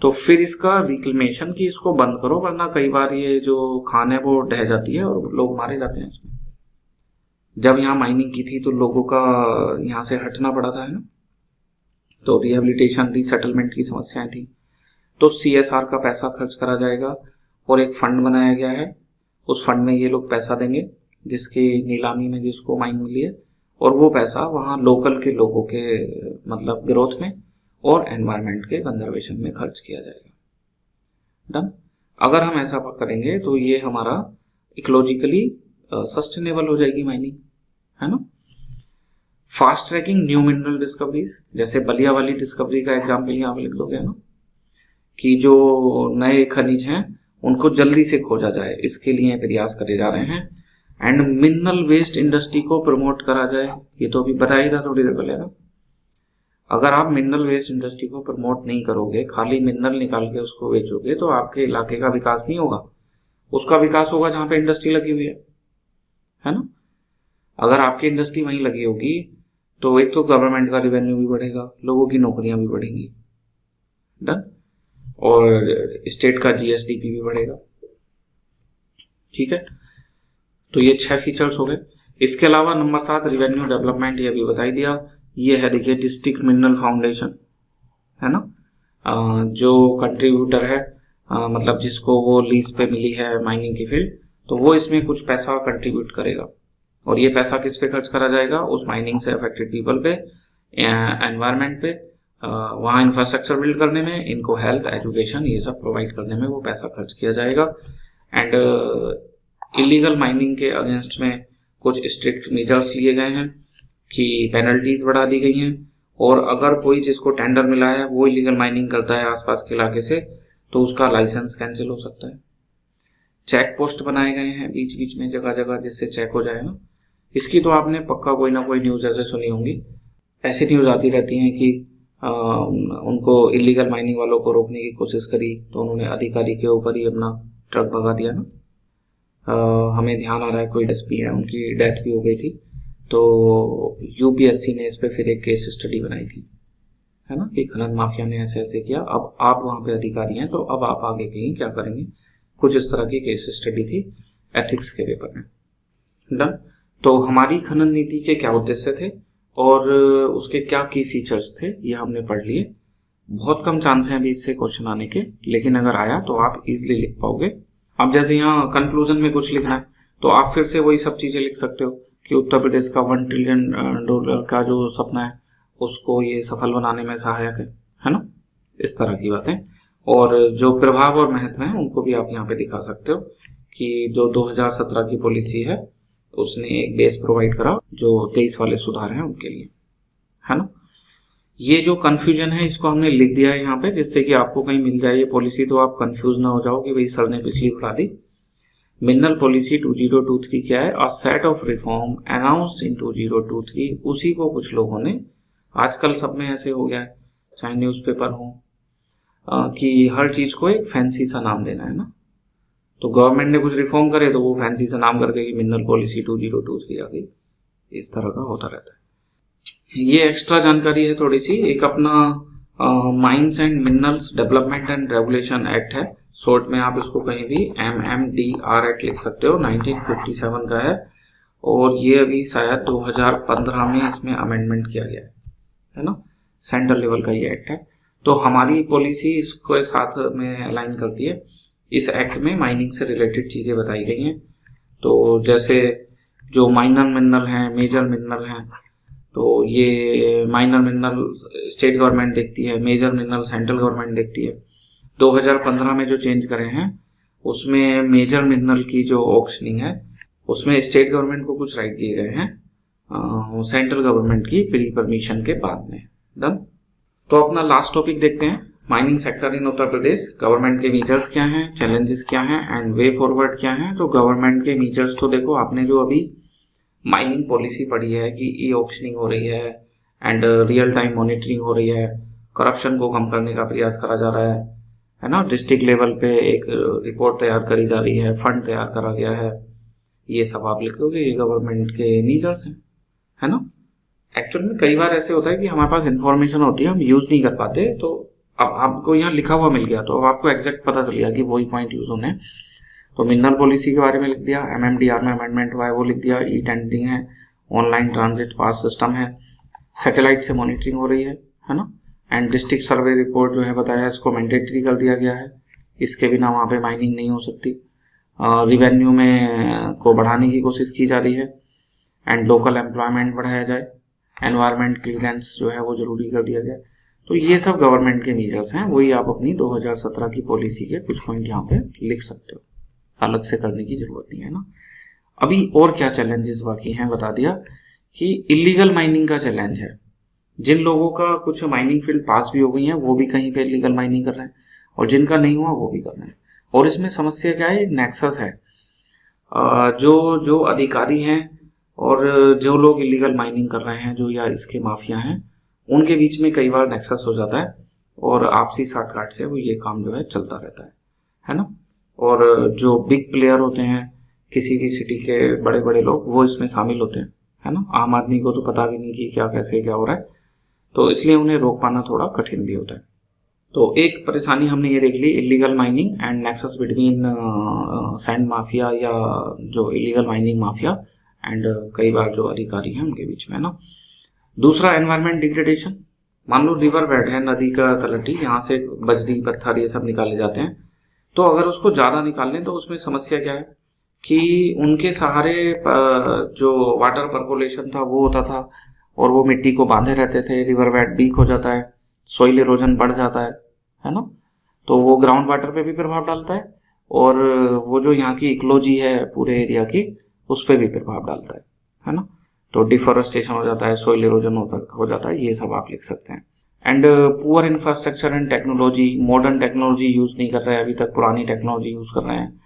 Speaker 1: तो फिर इसका रिक्लेमेशन की इसको बंद करो, वरना कई बार ये जो खान है वो ढह जाती है और लोग मारे जाते हैं इसमें। जब यहाँ माइनिंग की थी तो लोगों का यहाँ से हटना पड़ा था, है ना, तो रिहेबिलिटेशन, रीसेटलमेंट की समस्याएं थी। तो CSR का पैसा खर्च करा जाएगा और एक फंड बनाया गया है। उस फंड में ये लोग पैसा देंगे जिसकी नीलामी में जिसको माइन मिली है, और वो पैसा वहाँ लोकल के लोगों के मतलब ग्रोथ में और एनवायरनमेंट के कंजर्वेशन में खर्च किया जाएगा। डन। अगर हम ऐसा करेंगे तो ये हमारा इकोलॉजिकली सस्टेनेबल हो जाएगी माइनिंग, है ना। Fast tracking new mineral discoveries, जैसे बलिया वाली डिस्कवरी का एग्जाम्पल यहाँ पे लिख दोगे ना, कि जो नए खनिज हैं उनको जल्दी से खोजा जाए, इसके लिए प्रयास करे जा रहे हैं। एंड मिनरल वेस्ट इंडस्ट्री को प्रमोट करा जाए, ये तो अभी बताया था थोड़ी देर पहले ना। अगर आप मिनरल वेस्ट इंडस्ट्री को प्रमोट नहीं करोगे, खाली मिनरल निकाल के उसको बेचोगे, तो आपके इलाके का विकास नहीं होगा। उसका विकास होगा जहां पे इंडस्ट्री लगी हुई है ना। अगर आपकी इंडस्ट्री वहीं लगी होगी तो एक तो गवर्नमेंट का रिवेन्यू भी बढ़ेगा, लोगों की नौकरियां भी बढ़ेंगी। डन। और स्टेट का GSDP भी बढ़ेगा। ठीक है, तो ये 6 फीचर्स हो गए। इसके अलावा नंबर 7 रिवेन्यू डेवलपमेंट, ये भी बताई दिया। ये है देखिए डिस्ट्रिक्ट मिनरल फाउंडेशन, है ना, जो कंट्रीब्यूटर है, मतलब जिसको वो लीज पे मिली है माइनिंग की फील्ड, तो वो इसमें कुछ पैसा कंट्रीब्यूट करेगा। और ये पैसा किस पे खर्च करा जाएगा, उस माइनिंग से अफेक्टेड पीपल पे, एनवायरनमेंट पे, वहाँ इंफ्रास्ट्रक्चर बिल्ड करने में, इनको हेल्थ, एजुकेशन, ये सब प्रोवाइड करने में वो पैसा खर्च किया जाएगा। एंड इलीगल माइनिंग के अगेंस्ट में कुछ स्ट्रिक्ट मेजर्स लिए गए हैं कि पेनल्टीज बढ़ा दी गई हैं, और अगर कोई जिसको टेंडर मिला है वो इलीगल माइनिंग करता है आसपास के इलाके से तो उसका लाइसेंस कैंसिल हो सकता है। चेक पोस्ट बनाए गए हैं बीच बीच में जगह जगह जिससे चेक हो जाए ना। इसकी तो आपने पक्का कोई ना कोई न्यूज़ ऐसे सुनी होंगी। ऐसी न्यूज़ आती रहती हैं कि उनको इलीगल माइनिंग वालों को रोकने की कोशिश करी तो उन्होंने अधिकारी के ऊपर ही अपना ट्रक भगा दिया ना। हमें ध्यान आ रहा है कोई एसपी है उनकी डेथ भी हो गई थी, तो यूपीएससी ने इस पर फिर एक केस स्टडी बनाई थी, है ना, कि खनन माफिया ने ऐसे ऐसे किया, अब आप वहाँ पे अधिकारी हैं तो अब आप आगे के लिए क्या करेंगे। कुछ इस तरह की केस स्टडी थी एथिक्स के पेपर में। डन। तो हमारी खनन नीति के क्या उद्देश्य थे और उसके क्या की फीचर्स थे ये हमने पढ़ लिए। बहुत कम चांस हैं अभी इससे क्वेश्चन आने के, लेकिन अगर आया तो आप इजीली लिख पाओगे। अब जैसे यहाँ कंक्लूजन में कुछ लिखना है तो आप फिर से वही सब चीजें लिख सकते हो कि उत्तर प्रदेश का $1 ट्रिलियन का जो सपना है उसको ये सफल बनाने में सहायक है ना, इस तरह की बातें। और जो प्रभाव और महत्व है उनको भी आप यहाँ पे दिखा सकते हो कि जो 2017 की पॉलिसी है उसने एक बेस प्रोवाइड करा जो 23 वाले सुधार हैं उनके लिए, है ना। ये जो कंफ्यूजन है इसको हमने लिख दिया है यहाँ पे जिससे कि आपको कहीं मिल जाए ये पॉलिसी तो आप कंफ्यूज ना हो जाओ कि भाई सर ने पिछली पढ़ा दी। मिनरल पॉलिसी 2023 क्या है? A set of reform announced in 2023। उसी को कुछ लोगों ने, आजकल सब में ऐसे हो गया है चाहे न्यूज़पेपर हो कि हर चीज को एक फैंसी सा नाम देना है ना। तो गवर्नमेंट ने कुछ रिफॉर्म करे तो वो फैंसी सा नाम करके कि मिनरल पॉलिसी 2023 आ गई, इस तरह का होता रहता है। ये एक्स्ट्रा जानकारी है थोड़ी सी। एक अपना mines and minerals development and regulation act है, शॉर्ट में आप इसको कहीं भी MMDR एक्ट लिख सकते हो, 1957 का है और ये अभी शायद 2015 में इसमें अमेंडमेंट किया गया है ना। सेंट्रल लेवल का ये एक्ट है। तो हमारी पॉलिसी इसको साथ में अलाइन करती है। इस एक्ट में माइनिंग से रिलेटेड चीजें बताई गई हैं। तो जैसे जो माइनर मिनरल हैं, मेजर मिनरल हैं, तो ये माइनर मिनरल स्टेट गवर्नमेंट देखती है, मेजर मिनरल सेंट्रल गवर्नमेंट देखती है। 2015 में जो चेंज करे हैं उसमें मेजर मिनरल की जो ऑक्शनिंग है उसमें स्टेट गवर्नमेंट को कुछ राइट दिए गए हैं सेंट्रल गवर्नमेंट की प्री परमिशन के बाद में। डन। तो अपना लास्ट टॉपिक देखते हैं, mining sector in Uttar Pradesh. Government के मीजर्स क्या हैं, चैलेंजेस क्या हैं एंड वे फॉरवर्ड क्या हैं। तो गवर्नमेंट के मीजर्स तो देखो, आपने जो अभी माइनिंग पॉलिसी पढ़ी है कि ई ऑक्शनिंग हो रही है एंड रियल टाइम मॉनिटरिंग हो रही है, करप्शन को कम करने का प्रयास करा जा रहा है ना, डिस्ट्रिक्ट लेवल पे एक रिपोर्ट तैयार करी जा रही है, फंड तैयार करा गया है, ये सब आप लिखोगे, ये गवर्नमेंट के मीजर्स हैं, है ना। एक्चुअल में कई बार ऐसे होता है कि हमारे पास इंफॉर्मेशन होती है हम यूज नहीं कर पाते, तो अब आपको यहाँ लिखा हुआ मिल गया तो अब आपको एग्जैक्ट पता चल गया कि वही पॉइंट यूज होने। तो मिनरल पॉलिसी के बारे में लिख दिया, MMDR में अमेंडमेंट हुआ है वो लिख दिया, ई टेंडरिंग है, ऑनलाइन ट्रांजिट पास सिस्टम है, सैटेलाइट से मॉनिटरिंग हो रही है ना, एंड डिस्ट्रिक्ट सर्वे रिपोर्ट जो है बताया इसको मैंडेटरी कर दिया गया है, इसके बिना वहाँ पे माइनिंग नहीं हो सकती। रिवेन्यू में को बढ़ाने की कोशिश की जा रही है एंड लोकल एम्प्लॉयमेंट बढ़ाया जाए, एनवायरमेंट क्लियरेंस जो है वो जरूरी कर दिया गया। तो ये सब गवर्नमेंट के मीजर्स हैं, वही आप अपनी 2017 की पॉलिसी के कुछ पॉइंट यहाँ पे लिख सकते हो, अलग से करने की जरूरत नहीं है ना। अभी और क्या चैलेंजेस बाकी हैं बता दिया कि इलीगल माइनिंग का चैलेंज है। जिन लोगों का कुछ माइनिंग फील्ड पास भी हो गई है वो भी कहीं पे इलीगल माइनिंग कर रहे हैं और जिनका नहीं हुआ वो भी कर रहे हैं। और इसमें समस्या क्या है, नेक्सस है। जो अधिकारी हैं और जो लोग इलीगल माइनिंग कर रहे हैं, जो या इसके माफिया हैं, उनके बीच में कई बार नेक्सस हो जाता है और आपसी साठगांठ से वो ये काम जो है चलता रहता है ना। और जो बिग प्लेयर होते हैं किसी भी सिटी के बड़े बड़े लोग, वो इसमें शामिल होते हैं, है ना। आम आदमी को तो पता भी नहीं कि क्या कैसे क्या हो रहा है, तो इसलिए उन्हें रोक पाना थोड़ा कठिन भी होता है। तो एक परेशानी हमने ये देख ली, illegal mining and nexus between sand mafia या जो इलीगल माइनिंग माफिया एंड कई बार जो अधिकारी हैं उनके बीच में ना। दूसरा, एनवायरमेंट डिग्रेडेशन। मान लो रिवर बेड है, नदी का तलहटी, यहाँ से बजरी पत्थर ये सब निकाले जाते हैं, तो अगर उसको ज्यादा निकाल लें तो उसमें समस्या क्या है कि उनके सहारे जो वाटर पर्कोलेशन था वो होता था और वो मिट्टी को बांधे रहते थे, रिवर बेड वीक हो जाता है, सोइल इरोजन बढ़ जाता है ना। तो वो ग्राउंड वाटर पे भी प्रभाव डालता है और वो जो यहाँ की इकोलॉजी है पूरे एरिया की उस पर भी प्रभाव डालता है ना। तो डिफॉरेस्टेशन हो जाता है, सोइल इरोजन हो जाता है, ये सब आप लिख सकते हैं। And poor infrastructure and technology, modern technology use नहीं कर रहे हैं अभी तक, पुरानी टेक्नोलॉजी यूज कर रहे हैं।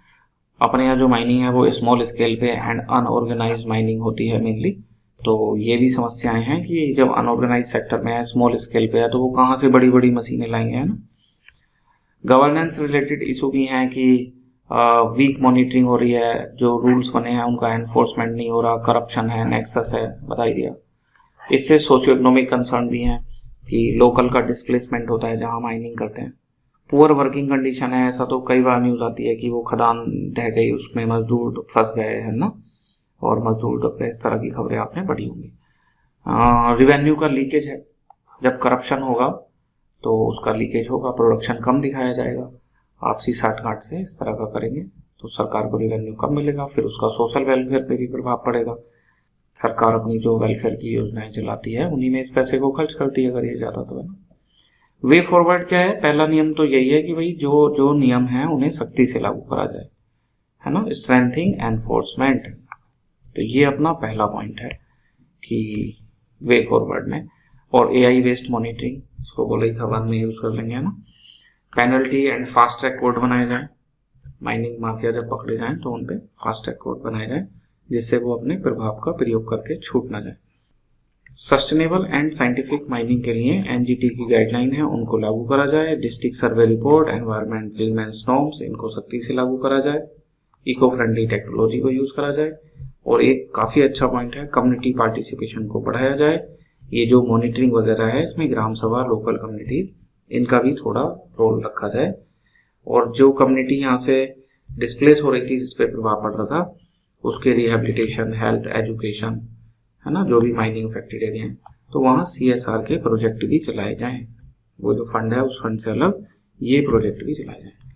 Speaker 1: अपने यहाँ जो माइनिंग है वो स्मॉल स्केल पे एंड अनऑर्गेनाइज माइनिंग होती है मेनली। तो ये भी समस्याएं हैं कि जब अनऑर्गेनाइज सेक्टर में है, स्मॉल स्केल पे है, तो वो कहाँ से बड़ी बड़ी मशीनें लाएंगे, है ना। गवर्नेंस रिलेटेड इशू भी हैं कि वीक मॉनिटरिंग हो रही है, जो रूल्स बने हैं उनका एनफोर्समेंट नहीं हो रहा, करप्शन है, नेक्सस है, बता ही दिया। इससे सोशियो इकोनॉमिक कंसर्न भी हैं कि लोकल का डिस्प्लेसमेंट होता है जहां माइनिंग करते हैं। पुअर वर्किंग कंडीशन है, ऐसा तो कई बार न्यूज आती है कि वो खदान ढह गई, उसमें मजदूर फंस गए, है ना, और मजदूर डूब गए, इस तरह की खबरें आपने पढ़ी होंगी। रिवेन्यू का लीकेज है, जब करप्शन होगा तो उसका लीकेज होगा, प्रोडक्शन कम दिखाया जाएगा, आपसी साठगांठ से इस तरह का करेंगे तो सरकार को रिवेन्यू कम मिलेगा, फिर उसका सोशल वेलफेयर पे भी प्रभाव पड़ेगा। सरकार अपनी जो वेलफेयर की योजनाएं चलाती है उन्हीं में इस पैसे को खर्च करती है अगर ये जाता तो, है ना। वे फॉरवर्ड क्या है, पहला नियम तो यही है कि भाई जो नियम है उन्हें सख्ती से लागू करा जाए, है ना, स्ट्रेंथिंग एनफोर्समेंट। तो ये अपना पहला पॉइंट है कि वे फॉरवर्ड में। और एआई बेस्ड मॉनिटरिंग, इसको बोला ही था, बाद में यूज कर लेंगे, है ना। Penalty and fast track code बनाए जाए, माइनिंग माफिया जब पकड़े जाएं तो उन पे फास्ट ट्रैक कोड बनाए जाए जिससे वो अपने प्रभाव का प्रयोग करके छूट ना जाए। सस्टेनेबल एंड साइंटिफिक माइनिंग के लिए एनजीटी की गाइडलाइन है, उनको लागू करा जाए। District survey report, environment clearance norms, इनको सख्ती से लागू करा जाए। इको फ्रेंडली टेक्नोलॉजी को यूज करा जाए। और एक काफी अच्छा पॉइंट है, कम्युनिटी पार्टिसिपेशन को बढ़ाया जाए। ये जो मॉनिटरिंग वगैरह है इसमें ग्राम सभा, लोकल कम्युनिटीज, इनका भी थोड़ा रोल रखा जाए। और जो कम्युनिटी यहाँ से डिस्प्लेस हो रही थी, जिस पे प्रभाव पड़ रहा था, उसके रिहेबिलिटेशन, हेल्थ, एजुकेशन, है ना, जो भी माइनिंग अफेक्टेड एरिया है, तो वहाँ CSR के प्रोजेक्ट भी चलाए जाएं। वो जो फंड है उस फंड से अलग ये प्रोजेक्ट भी चलाए जाएं।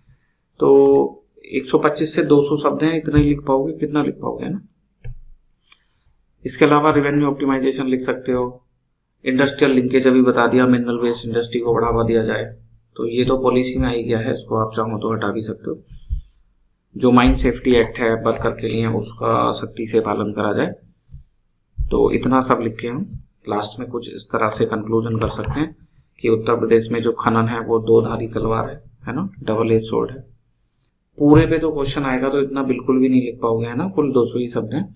Speaker 1: तो 125 से 200 शब्द हैं, इतना ही लिख पाओगे, कितना लिख पाओगे, है ना। इसके अलावा रेवेन्यू ऑप्टिमाइजेशन लिख सकते हो। इंडस्ट्रियल लिंकेज अभी बता दिया, मिनरल वेस्ट इंडस्ट्री को बढ़ावा दिया जाए, तो ये तो पॉलिसी में आ ही गया है, इसको आप चाहो तो हटा भी सकते हो। जो माइन सेफ्टी एक्ट है वर्कर के लिए, उसका सख्ती से पालन करा जाए। तो इतना सब लिख के हम लास्ट में कुछ इस तरह से कंक्लूजन कर सकते हैं कि उत्तर प्रदेश में जो खनन है वो 2 धारी तलवार है ना, डबल एज स्वॉर्ड है। पूरे पे तो क्वेश्चन आएगा तो इतना बिल्कुल भी नहीं लिख पाओगे, है ना, कुल 200 ही शब्द हैं,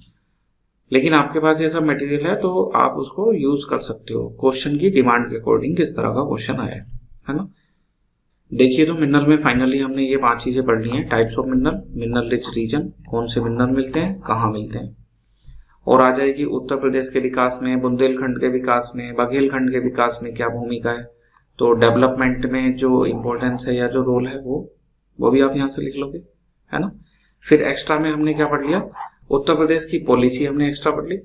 Speaker 1: लेकिन आपके पास ये सब मटेरियल है तो आप उसको यूज कर सकते हो क्वेश्चन की डिमांड के अकॉर्डिंग, किस तरह का क्वेश्चन आया है ना। देखिए, तो मिनरल में फाइनली हमने ये 5 चीजें पढ़ ली हैं। Types of mineral, mineral rich region, कौन से मिनरल मिलते हैं, कहाँ मिलते हैं, और आ जाएगी उत्तर प्रदेश के विकास में, बुंदेलखंड के विकास में, बघेलखंड के विकास में क्या भूमिका है। तो डेवलपमेंट में जो इम्पोर्टेंस है या जो रोल है वो भी आप यहाँ से लिख लोगे, है ना। फिर एक्स्ट्रा में हमने क्या पढ़ लिया, उत्तर प्रदेश की पॉलिसी हमने एक्स्ट्रा पढ़ ली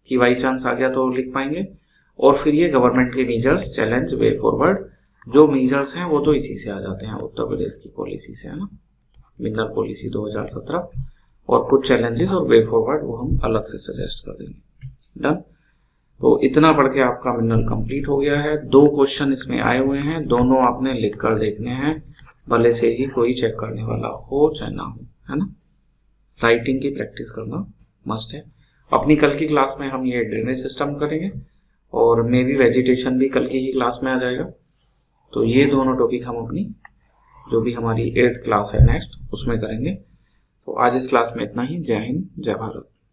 Speaker 1: कि बाई चांस आ गया तो लिख पाएंगे। और फिर ये गवर्नमेंट के मेजर्स, चैलेंज, वे फॉरवर्ड, जो मेजर्स हैं वो तो इसी से आ जाते हैं, उत्तर प्रदेश की पॉलिसी से, है ना, मिनरल पॉलिसी 2017। और कुछ चैलेंजेस और वे फॉरवर्ड वो हम अलग से सजेस्ट कर देंगे। डन। तो इतना पढ़ के आपका मिनरल कंप्लीट हो गया है। 2 क्वेश्चन इसमें आए हुए हैं, दोनों आपने लिख कर देखने हैं, भले से ही कोई चेक करने वाला हो चाहे ना हो, है ना। राइटिंग की प्रैक्टिस करना मस्ट है। अपनी कल की क्लास में हम ये ड्रेनेज सिस्टम करेंगे और मे बी वेजिटेशन भी कल की ही क्लास में आ जाएगा। तो ये दोनों टॉपिक हम अपनी जो भी हमारी 8th क्लास है नेक्स्ट, उसमें करेंगे। तो आज इस क्लास में इतना ही। जय हिंद, जय भारत।